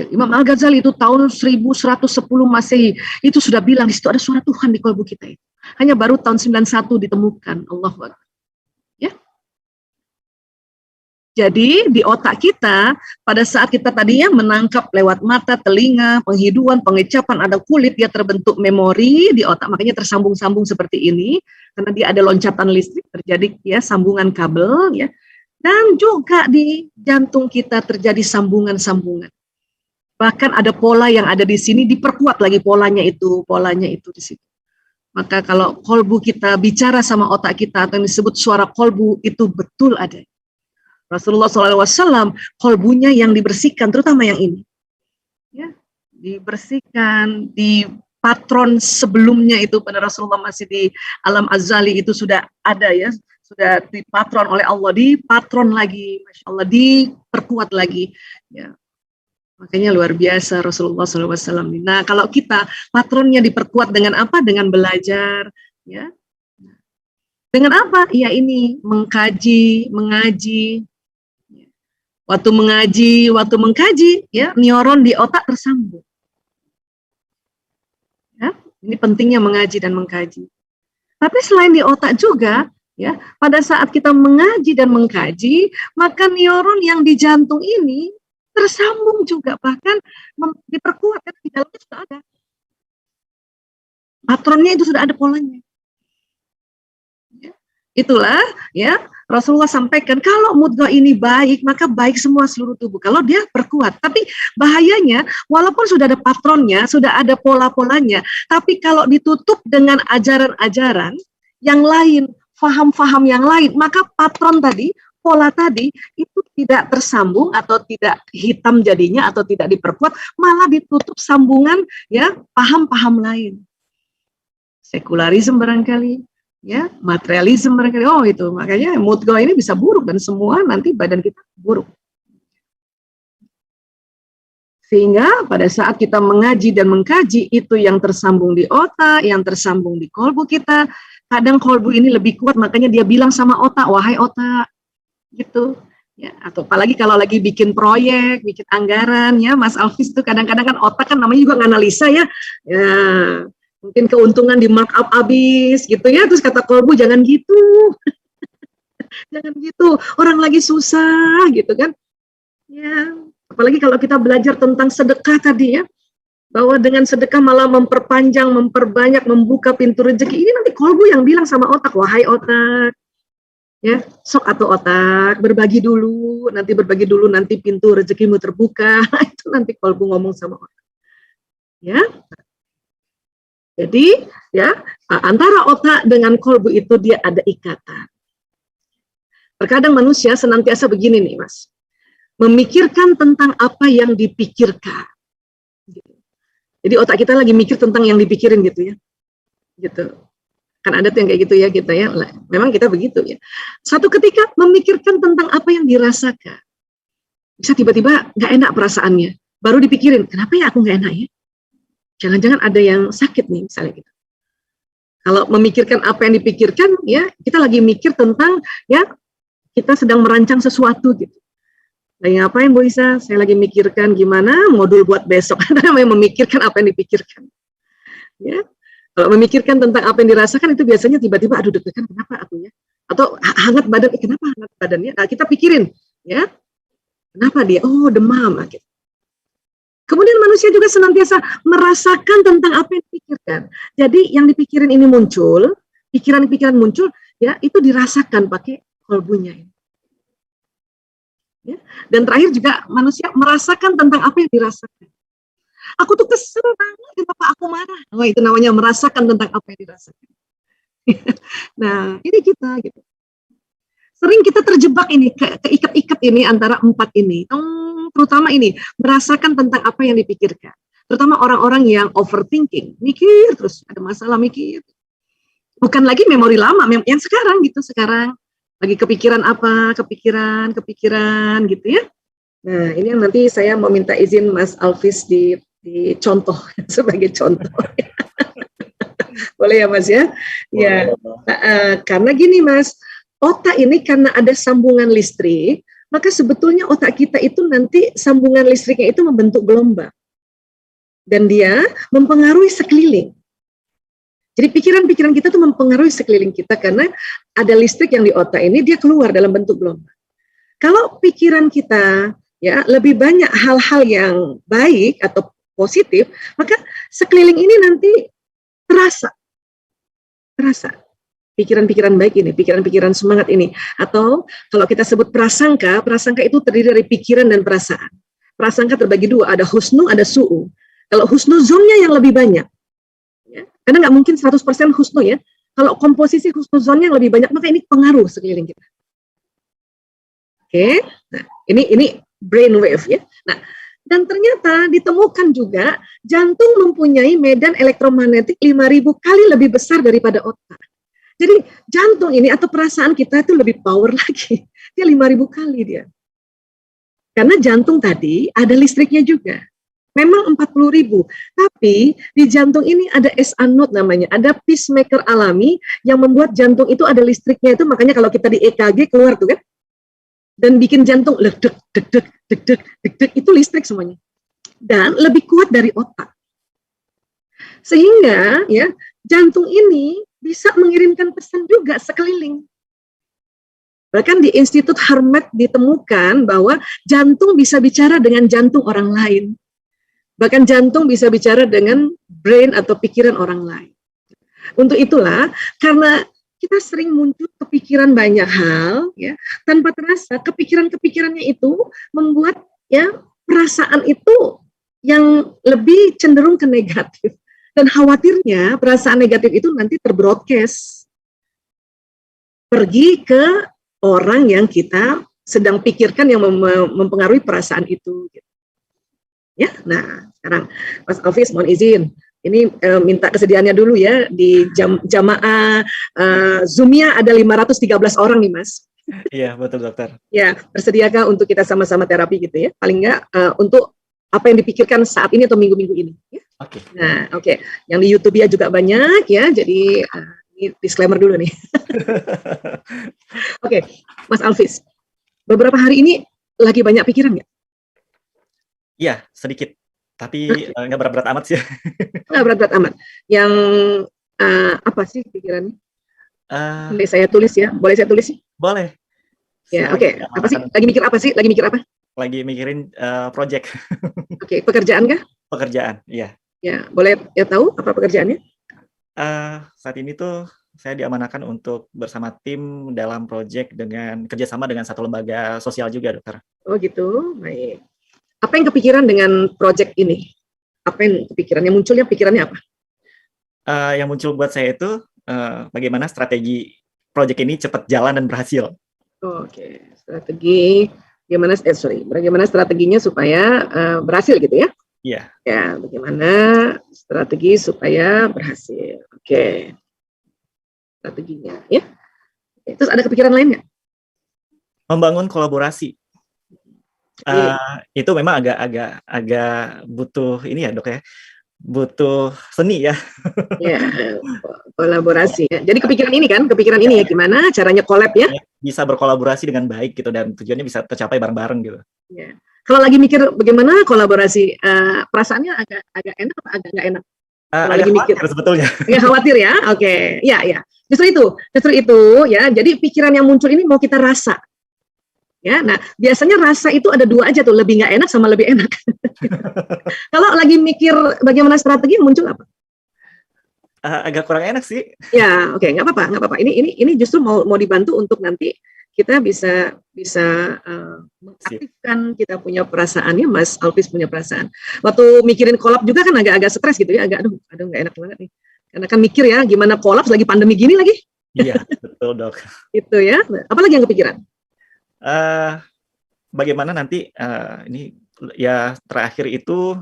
Imam Al-Ghazali itu tahun 1110 Masehi itu sudah bilang di situ ada suara Tuhan di kolbu kita itu. Hanya baru tahun 91 ditemukan. Allahu Akbar. Ya. Jadi di otak kita pada saat kita tadinya menangkap lewat mata, telinga, penghidupan, pengecapan, ada kulit, dia terbentuk memori di otak, makanya tersambung-sambung seperti ini karena dia ada loncatan listrik terjadi ya sambungan kabel ya. Dan juga di jantung kita terjadi sambungan-sambungan. Bahkan ada pola yang ada di sini diperkuat lagi polanya itu di situ. Maka kalau kolbu kita bicara sama otak kita atau yang disebut suara kolbu itu betul ada. Rasulullah SAW kolbunya yang dibersihkan, terutama yang ini, ya, dibersihkan di patron sebelumnya itu pada Rasulullah masih di alam azali itu sudah ada ya, sudah dipatron oleh Allah, dipatron lagi, Masya Allah, diperkuat lagi, ya. Makanya luar biasa Rasulullah SAW. Nah kalau kita patronnya diperkuat dengan apa? Dengan belajar, ya. Dengan apa? Ya ini mengkaji, mengaji. Waktu mengaji, waktu mengkaji, ya neuron di otak tersambung. Ya, ini pentingnya mengaji dan mengkaji. Tapi selain di otak juga, ya pada saat kita mengaji dan mengkaji, maka neuron yang di jantung ini tersambung juga, bahkan diperkuat kan di dalamnya sudah ada. Patronnya itu sudah ada polanya. Ya. Itulah ya Rasulullah sampaikan kalau mudghah ini baik maka baik semua seluruh tubuh. Kalau dia perkuat, tapi bahayanya walaupun sudah ada patronnya, sudah ada pola-polanya, tapi kalau ditutup dengan ajaran-ajaran yang lain, faham-faham yang lain, maka patron tadi, pola tadi itu tidak tersambung atau tidak hitam jadinya atau tidak diperkuat, malah ditutup sambungan ya paham-paham lain. Sekularisme barangkali, ya materialisme barangkali. Oh itu makanya mood go ini bisa buruk dan semua nanti badan kita buruk. Sehingga pada saat kita mengaji dan mengkaji itu yang tersambung di otak, yang tersambung di kolbu kita. Kadang kolbu ini lebih kuat, makanya dia bilang sama otak, wahai otak, gitu. Ya, atau apalagi kalau lagi bikin proyek, bikin anggaran, ya Mas Alvis itu kadang-kadang kan otak kan namanya juga nganalisa ya. Ya, mungkin keuntungan di markup habis gitu ya, terus kata kolbu jangan gitu. Jangan gitu, orang lagi susah gitu kan. Ya, apalagi kalau kita belajar tentang sedekah tadi ya, bahwa dengan sedekah malah memperpanjang, memperbanyak, membuka pintu rezeki. Ini nanti kolbu yang bilang sama otak, wahai otak, ya sok atau otak, berbagi dulu, nanti pintu rezekimu terbuka. Itu nanti kolbu ngomong sama otak. Ya, jadi ya antara otak dengan kolbu itu dia ada ikatan. Terkadang manusia senantiasa begini nih Mas, memikirkan tentang apa yang dipikirkan. Jadi otak kita lagi mikir tentang yang dipikirin gitu ya, gitu. Kan ada tuh yang kayak gitu ya kita ya. Memang kita begitu ya. Satu ketika memikirkan tentang apa yang dirasakan, bisa tiba-tiba nggak enak perasaannya. Baru dipikirin, kenapa ya aku nggak enak ya? Jangan-jangan ada yang sakit nih misalnya gitu. Kalau memikirkan apa yang dipikirkan ya, kita lagi mikir tentang ya kita sedang merancang sesuatu gitu. Lagi ngapain Bu Isa? Saya lagi mikirkan gimana modul buat besok. Namanya memikirkan apa yang dipikirkan. Ya, kalau memikirkan tentang apa yang dirasakan itu biasanya tiba-tiba aduh deg-degan kenapa aku ya? Atau hangat badan, kenapa hangat badannya? Nah, kita pikirin, ya. Kenapa dia? Oh, demam. Gitu. Kemudian manusia juga senantiasa merasakan tentang apa yang dipikirkan. Jadi yang dipikirin ini muncul, pikiran-pikiran muncul, ya itu dirasakan pakai kolbunya. Ya. Dan terakhir juga manusia merasakan tentang apa yang dirasakan. Aku tuh kesel banget kenapa aku marah. Oh itu namanya merasakan tentang apa yang dirasakan. Nah ini kita gitu. Sering kita terjebak ini, keikat-ikat ini antara empat ini. Terutama ini, merasakan tentang apa yang dipikirkan. Terutama orang-orang yang overthinking, mikir terus, ada masalah mikir. Bukan lagi memori lama, yang sekarang gitu, sekarang. Lagi kepikiran apa, kepikiran gitu ya. Nah, ini yang nanti saya mau minta izin Mas Alvis di contoh, sebagai contoh. Boleh ya Mas ya? Ya, karena gini Mas, otak ini karena ada sambungan listrik, maka sebetulnya otak kita itu nanti sambungan listriknya itu membentuk gelombang. Dan dia mempengaruhi sekeliling. Jadi pikiran-pikiran kita tuh mempengaruhi sekeliling kita karena ada listrik yang di otak ini dia keluar dalam bentuk gelombang. Kalau pikiran kita ya lebih banyak hal-hal yang baik atau positif, maka sekeliling ini nanti terasa pikiran-pikiran baik ini, pikiran-pikiran semangat ini. Atau kalau kita sebut prasangka, prasangka itu terdiri dari pikiran dan perasaan. Prasangka terbagi dua, ada husnu, ada su'u. Kalau husnuzonnya yang lebih banyak, ya, karena nggak mungkin 100% husnu ya. Kalau komposisi husnuzonnya yang lebih banyak, maka ini pengaruh sekeliling kita. Oke, nah ini brainwave ya. Nah, dan ternyata ditemukan juga jantung mempunyai medan elektromagnetik 5.000 kali lebih besar daripada otak. Jadi jantung ini atau perasaan kita itu lebih power lagi. Dia 5.000 kali dia. Karena jantung tadi ada listriknya juga. Memang 40.000, tapi di jantung ini ada S-anode namanya, ada pacemaker alami yang membuat jantung itu ada listriknya itu, makanya kalau kita di EKG keluar tuh kan, dan bikin jantung deg deg itu listrik semuanya, dan lebih kuat dari otak, sehingga ya jantung ini bisa mengirimkan pesan juga sekeliling. Bahkan di Institut Harmed ditemukan bahwa jantung bisa bicara dengan jantung orang lain. Bahkan jantung bisa bicara dengan brain atau pikiran orang lain. Untuk itulah, karena kita sering muncul kepikiran banyak hal, ya, tanpa terasa kepikiran-kepikirannya itu membuat ya perasaan itu yang lebih cenderung ke negatif. Dan khawatirnya perasaan negatif itu nanti terbroadcast. pergi ke orang yang kita sedang pikirkan yang mempengaruhi perasaan itu. Ya, nah sekarang Mas Alvis mohon izin, ini minta kesediaannya dulu ya di jamaah Zoom-nya ada 513 orang nih Mas. Iya betul dokter. Ya, bersediakah untuk kita sama-sama terapi gitu ya? Paling enggak untuk apa yang dipikirkan saat ini atau minggu-minggu ini. Ya? Oke. Nah, oke. Yang di YouTube ya juga banyak ya. Jadi ini disclaimer dulu nih. Oke, Mas Alvis. Beberapa hari ini lagi banyak pikiran nggak? Iya, sedikit. Tapi nggak berat-berat amat sih. Nggak berat-berat amat. Yang apa sih pikirannya? Boleh saya tulis ya? Boleh saya tulis sih? Boleh. Ya, oke. Apa sih? Lagi mikir apa sih? Lagi mikir apa? Lagi mikirin project. Oke, pekerjaan kah? Pekerjaan, iya. Ya, boleh ya tahu apa pekerjaannya? Saat ini tuh saya diamanahkan untuk bersama tim dalam project dengan kerjasama dengan satu lembaga sosial juga, dokter. Oh gitu, baik. Apa yang kepikiran dengan project ini? Apa yang kepikiran? Yang munculnya pikirannya apa? Yang muncul buat saya itu bagaimana strategi project ini cepat jalan dan berhasil. Oke, strategi bagaimana strateginya supaya berhasil gitu ya? Iya. Ya, bagaimana strategi supaya berhasil? Oke, strateginya ya. Terus ada kepikiran lain nggak? Membangun kolaborasi. Itu memang agak butuh ini ya dok ya, butuh seni ya. Ya, kolaborasi. Ya. Jadi kepikiran ini ya gimana caranya collab ya? Bisa berkolaborasi dengan baik gitu dan tujuannya bisa tercapai bareng-bareng gitu. Ya. Kalau lagi mikir bagaimana kolaborasi, perasaannya agak enak atau agak nggak enak? Agak mikir sebetulnya. Nggak khawatir ya? Oke, ya. Justru itu ya. Jadi pikiran yang muncul ini mau kita rasa. Ya, nah biasanya rasa itu ada dua aja tuh, lebih nggak enak sama lebih enak. Kalau lagi mikir bagaimana strategi muncul apa? Agak kurang enak sih. Ya, oke, nggak apa-apa. Ini justru mau dibantu untuk nanti kita bisa mengaktifkan kita punya perasaannya, Mas Alvis punya perasaan. Waktu mikirin kolab juga kan agak stres gitu ya, aduh nggak enak banget nih. Karena kan mikir ya gimana kolaps lagi pandemi gini lagi. Iya, betul dok. Itu ya. Apalagi yang kepikiran? Bagaimana nanti ini ya terakhir itu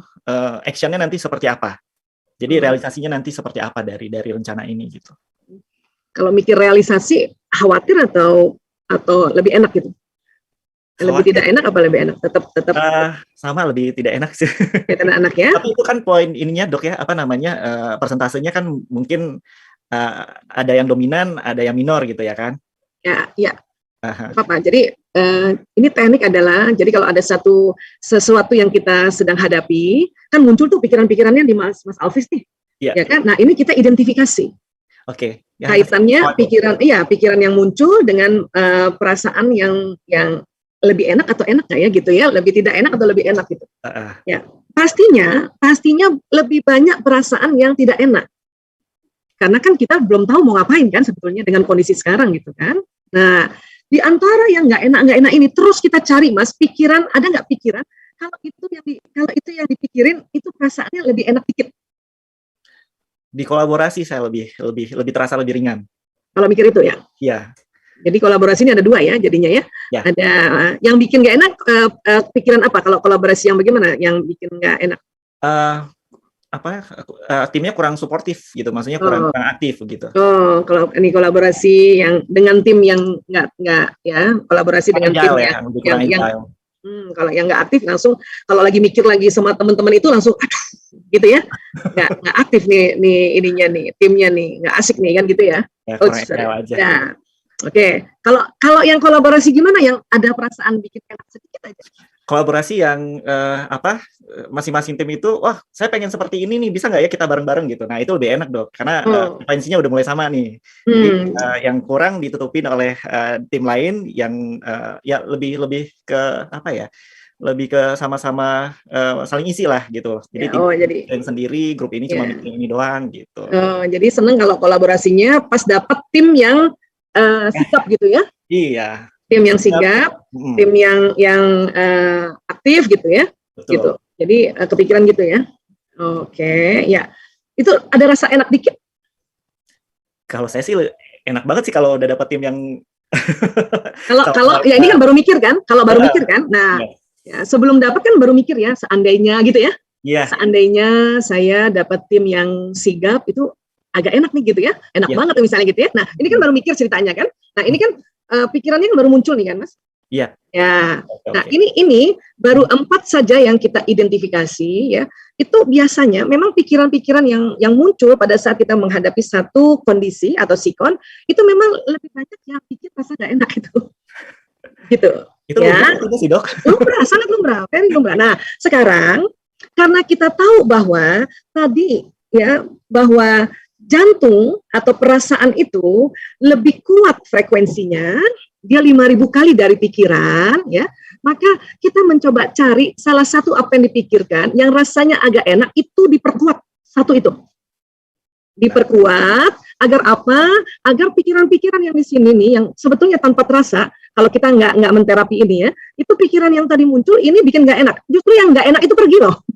actionnya nanti seperti apa? Jadi realisasinya nanti seperti apa dari rencana ini gitu? Kalau mikir realisasi khawatir atau lebih enak gitu? Lebih tidak enak apa lebih enak? Tetap sama, lebih tidak enak sih. Tidak enak ya. Tapi itu kan poin ininya dok ya, apa namanya persentasenya kan mungkin ada yang dominan, ada yang minor gitu ya kan? Ya. Apa? Jadi ini teknik adalah, jadi kalau ada sesuatu yang kita sedang hadapi, kan muncul tuh pikiran-pikirannya di Mas Alvis nih, ya kan? Nah ini kita identifikasi. Oke. Kaitannya pikiran yang muncul dengan perasaan yang lebih enak atau enak nggak ya gitu ya, lebih tidak enak atau lebih enak gitu. Ya, pastinya lebih banyak perasaan yang tidak enak. Karena kan kita belum tahu mau ngapain kan sebetulnya dengan kondisi sekarang gitu kan. Nah, di antara yang nggak enak ini terus kita cari Mas, pikiran, ada nggak pikiran kalau itu yang dipikirin itu perasaannya lebih enak dikit. Di kolaborasi saya lebih terasa lebih ringan. Kalau mikir itu ya? Iya. Jadi kolaborasi ini ada dua ya jadinya ya. Ada yang bikin nggak enak, pikiran apa? Kalau kolaborasi yang bagaimana? Yang bikin nggak enak? Timnya kurang suportif gitu, maksudnya kurang aktif gitu. Kalau ini kolaborasi yang dengan tim yang nggak ya, kolaborasi dengan tim yang kalau yang nggak aktif langsung, kalau lagi mikir lagi sama teman-teman itu langsung aduh gitu ya, nggak aktif nih ininya nih, timnya nih nggak asik nih kan gitu ya. Oke. Kalau yang kolaborasi gimana, yang ada perasaan bikin enak sedikit aja? Kolaborasi yang masing-masing tim itu, wah saya pengen seperti ini nih, bisa nggak ya kita bareng-bareng gitu. Nah itu lebih enak dok, karena frekuensinya udah mulai sama nih. Jadi yang kurang ditutupin oleh tim lain yang ya lebih ke apa ya? Lebih ke sama-sama saling isi lah gitu. Jadi tim sendiri, grup ini cuma bikin ini doang gitu. Jadi seneng kalau kolaborasinya pas dapat tim yang sikap gitu ya? Iya. Tim yang sigap, tim yang aktif gitu ya, betul. Gitu. Jadi kepikiran gitu ya. Oke, ya. Itu ada rasa enak dikit. Kalau saya sih enak banget sih kalau udah dapet tim yang kalau ya ini kan baru mikir kan, nah ya, sebelum dapat kan baru mikir ya, seandainya gitu ya, seandainya saya dapat tim yang sigap itu agak enak nih gitu ya, enak banget misalnya gitu ya. Nah ini kan baru mikir ceritanya kan, nah ini kan pikirannya kan baru muncul nih kan Mas. Iya. Ya, nah ini baru 4 saja yang kita identifikasi ya. Itu biasanya memang pikiran-pikiran yang muncul pada saat kita menghadapi satu kondisi atau sikon itu memang lebih banyak yang pikir rasa gak enak gitu. Gitu. Itu ya. Lumrah sih, Dok. Lumrah, sangat lumrah, very lumrah. Nah, sekarang karena kita tahu bahwa tadi ya bahwa jantung atau perasaan itu lebih kuat frekuensinya, dia 5.000 kali dari pikiran, ya, maka kita mencoba cari salah satu apa yang dipikirkan, yang rasanya agak enak, itu diperkuat, satu itu. Diperkuat, agar apa? Agar pikiran-pikiran yang di sini nih, yang sebetulnya tanpa terasa, kalau kita nggak menterapi ini ya, itu pikiran yang tadi muncul, ini bikin nggak enak. Justru yang nggak enak itu pergi loh.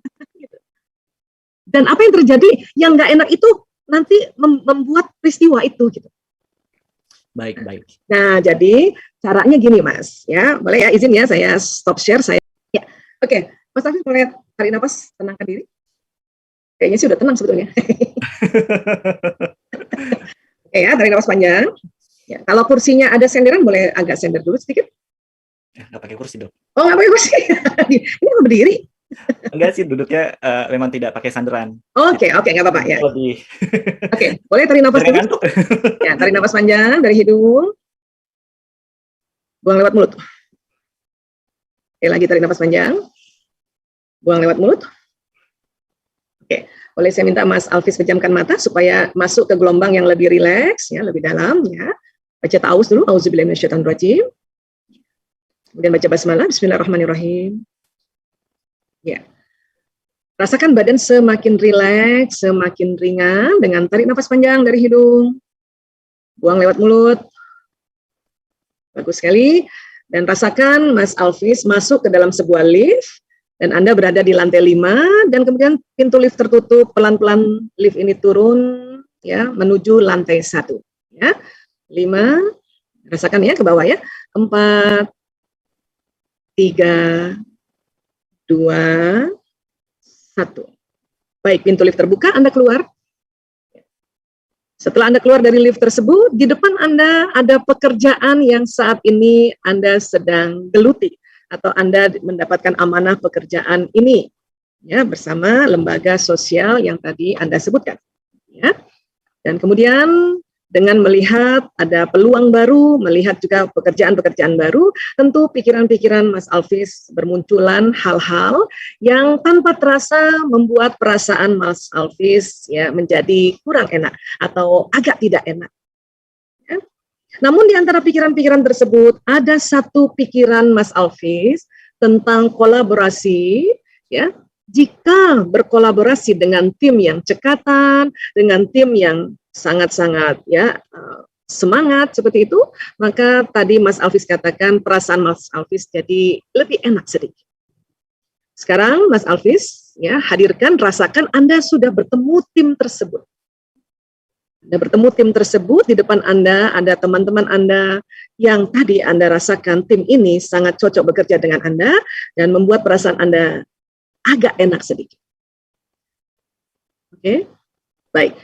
Dan apa yang terjadi, yang nggak enak itu nanti membuat peristiwa itu gitu. Baik. Nah, jadi caranya gini Mas, ya boleh ya izin ya saya stop share saya. Ya, oke, Mas Alvin boleh tarik nafas, tenangkan diri. Kayaknya sih udah tenang sebetulnya. Oke ya, tarik nafas panjang. Ya, kalau kursinya ada senderan boleh agak sender dulu sedikit. Nggak pakai kursi Dok. Oh nggak pakai kursi, ini mau berdiri. Enggak sih, duduknya memang tidak pakai sandaran. Oke, nggak apa-apa ya. Lebih. Oke, boleh tarik nafas dulu. Ya, tarik nafas panjang dari hidung, buang lewat mulut. Oke, lagi tarik nafas panjang, buang lewat mulut. Oke, boleh saya minta Mas Alvis pejamkan mata supaya masuk ke gelombang yang lebih rileks, ya, lebih dalam, ya. Baca ta'awuz dulu, auzubillahi minasyaitonirrajim. Kemudian baca basmalah, bismillahirrahmanirrahim. Ya, rasakan badan semakin rileks, semakin ringan dengan tarik nafas panjang dari hidung, buang lewat mulut. Bagus sekali. Dan rasakan Mas Alvis masuk ke dalam sebuah lift dan Anda berada di lantai 5 dan kemudian pintu lift tertutup, pelan-pelan lift ini turun ya menuju lantai 1. Ya. 5, rasakan ya ke bawah ya. 4, 3, 2, 1. Baik, pintu lift terbuka, Anda keluar. Setelah Anda keluar dari lift tersebut, di depan Anda ada pekerjaan yang saat ini Anda sedang geluti, atau Anda mendapatkan amanah pekerjaan ini, ya, bersama lembaga sosial yang tadi Anda sebutkan. Ya. Dan kemudian dengan melihat ada peluang baru, melihat juga pekerjaan-pekerjaan baru, tentu pikiran-pikiran Mas Alvis bermunculan hal-hal yang tanpa terasa membuat perasaan Mas Alvis ya menjadi kurang enak atau agak tidak enak. Ya. Namun di antara pikiran-pikiran tersebut ada satu pikiran Mas Alvis tentang kolaborasi, ya. Jika berkolaborasi dengan tim yang cekatan, dengan tim yang sangat-sangat ya semangat seperti itu, maka tadi Mas Alvis katakan perasaan Mas Alvis jadi lebih enak sedikit. Sekarang Mas Alvis ya hadirkan, rasakan Anda sudah bertemu tim tersebut. Anda bertemu tim tersebut, di depan Anda ada teman-teman Anda yang tadi Anda rasakan tim ini sangat cocok bekerja dengan Anda dan membuat perasaan Anda agak enak sedikit. Oke, baik.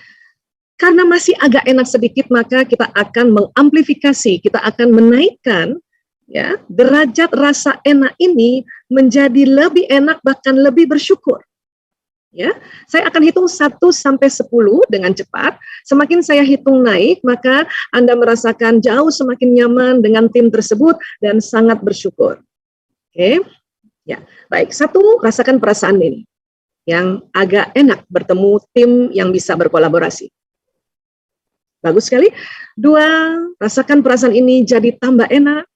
Karena masih agak enak sedikit, maka kita akan mengamplifikasi, kita akan menaikkan ya derajat rasa enak ini menjadi lebih enak, bahkan lebih bersyukur. Ya, saya akan hitung 1 sampai 10 dengan cepat. Semakin saya hitung naik, maka Anda merasakan jauh semakin nyaman dengan tim tersebut dan sangat bersyukur. Oke. Ya, baik. 1, rasakan perasaan ini yang agak enak bertemu tim yang bisa berkolaborasi. Bagus sekali. 2, rasakan perasaan ini jadi tambah enak.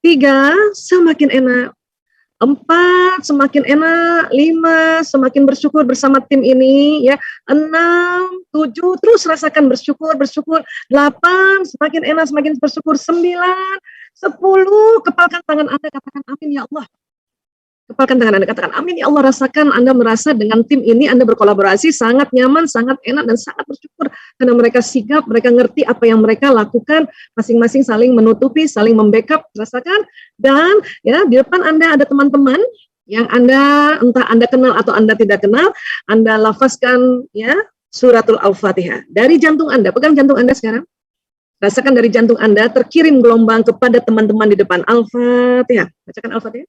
3, semakin enak. 4, semakin enak. 5, semakin bersyukur bersama tim ini. Ya, 6, 7, terus rasakan bersyukur. 8, semakin enak, semakin bersyukur. 9, 10, kepalkan tangan Anda, katakan amin ya Allah. Kepalkan tangan Anda, katakan amin ya Allah, rasakan Anda merasa dengan tim ini Anda berkolaborasi sangat nyaman, sangat enak, dan sangat bersyukur karena mereka sigap, mereka ngerti apa yang mereka lakukan, masing-masing saling menutupi, saling membackup, rasakan. Dan ya di depan Anda ada teman-teman yang Anda entah Anda kenal atau Anda tidak kenal, Anda lafazkan ya suratul Al-Fatihah dari jantung Anda, pegang jantung Anda sekarang. Rasakan dari jantung Anda terkirim gelombang kepada teman-teman di depan. Al-Fatihah. Bacakan Al-Fatihah.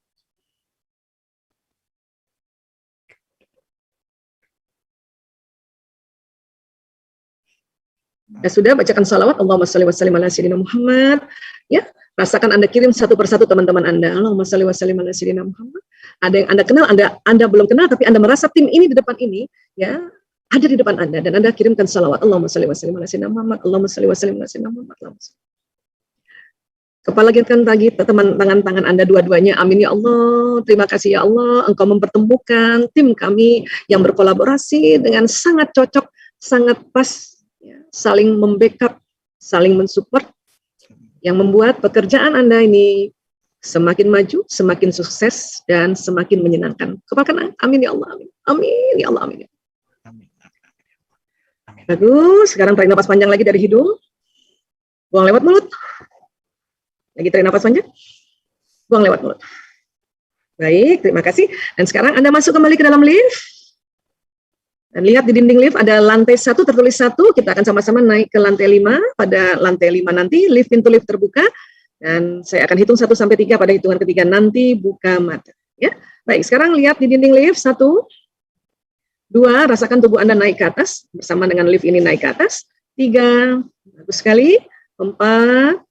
Ya sudah, bacakan salawat Allahumma shalli wa sallim ala sayyidina Muhammad. Ya, rasakan Anda kirim satu persatu teman-teman Anda. Allahumma shalli wa sallim ala sayyidina Muhammad. Ada yang Anda kenal, Anda belum kenal, tapi Anda merasa tim ini di depan ini, ya, ada di depan Anda, dan Anda kirimkan salawat Allahumma shalli wa sallim ala sayyidina Muhammad. Allahumma shalli wa sallim ala sayyidina Muhammad. Kepala kan lagi tangan Anda dua-duanya. Amin ya Allah. Terima kasih ya Allah. Engkau mempertemukan tim kami yang berkolaborasi dengan sangat cocok, sangat pas, ya, saling membackup, saling mensupport, yang membuat pekerjaan Anda ini semakin maju, semakin sukses, dan semakin menyenangkan. Kepalkan amin ya Allah. Amin. Amin ya Allah. Amin. Amin. Bagus. Sekarang tarik nafas panjang lagi dari hidung. Buang lewat mulut. Lagi tarik nafas panjang, buang lewat mulut. Baik, terima kasih. Dan sekarang Anda masuk kembali ke dalam lift. Dan lihat di dinding lift ada lantai 1 tertulis 1. Kita akan sama-sama naik ke lantai 5. Pada lantai 5 nanti pintu lift terbuka. Dan saya akan hitung 1 sampai 3 pada hitungan ketiga. Nanti buka mata. Ya, baik. Sekarang lihat di dinding lift 1, 2. Rasakan tubuh Anda naik ke atas bersama dengan lift ini naik ke atas. 3. Bagus sekali. 4.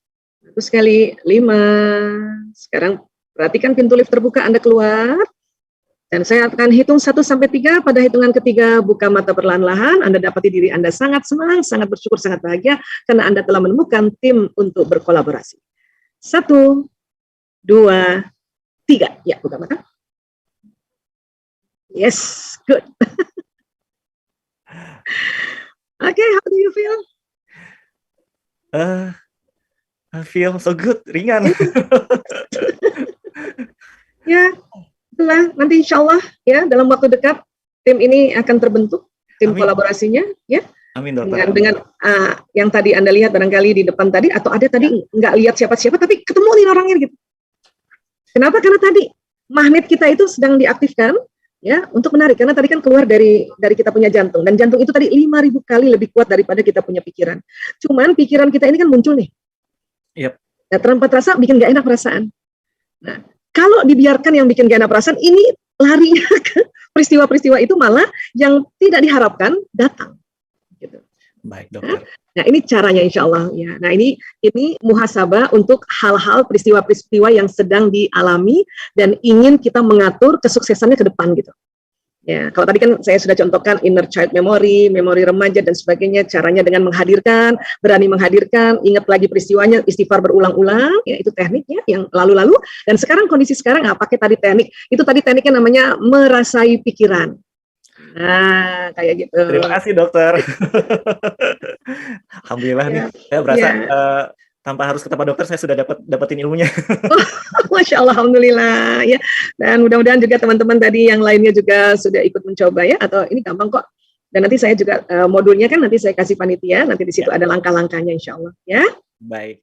Sekali 5. Sekarang perhatikan pintu lift terbuka, Anda keluar. Dan saya akan hitung 1 sampai 3. Pada hitungan ketiga, buka mata perlahan-lahan. Anda dapati diri Anda sangat senang, sangat bersyukur, sangat bahagia karena Anda telah menemukan tim untuk berkolaborasi. 1, 2, 3. Ya, buka mata. Yes, good. Okay, how do you feel? I feel so good, ringan. Ya, itulah nanti insya Allah ya dalam waktu dekat tim ini akan terbentuk, tim Amin. Kolaborasinya ya. Amin dokter. Dengan yang tadi Anda lihat barangkali di depan tadi, atau ada tadi nggak lihat siapa-siapa tapi ketemu nih orangnya gitu. Kenapa? Karena tadi magnet kita itu sedang diaktifkan ya untuk menarik, karena tadi kan keluar dari kita punya jantung, dan jantung itu tadi 5.000 kali lebih kuat daripada kita punya pikiran. Cuman pikiran kita ini kan muncul nih. Yep. Nah, terempat rasa bikin gak enak perasaan. Nah, kalau dibiarkan yang bikin gak enak perasaan, ini larinya ke peristiwa-peristiwa itu malah yang tidak diharapkan datang. Gitu. Baik dokter. Nah, ini caranya insya Allah ya. Nah, ini muhasabah untuk hal-hal peristiwa-peristiwa yang sedang dialami dan ingin kita mengatur kesuksesannya ke depan gitu. Ya, kalau tadi kan saya sudah contohkan inner child memory, memori remaja dan sebagainya, caranya dengan menghadirkan, berani menghadirkan, ingat lagi peristiwanya, istighfar berulang-ulang, ya itu tekniknya yang lalu-lalu. Dan sekarang kondisi sekarang pakai tadi teknik, itu tadi tekniknya namanya merasai pikiran. Nah, kayak gitu. Terima kasih dokter. Alhamdulillah nih, saya berasa tanpa harus ke tempat dokter saya sudah dapetin ilmunya. Masya Allah, alhamdulillah ya. Dan mudah-mudahan juga teman-teman tadi yang lainnya juga sudah ikut mencoba ya. Atau ini gampang kok. Dan nanti saya juga modulnya kan nanti saya kasih panitia. Nanti di situ ada langkah-langkahnya insya Allah ya. Baik.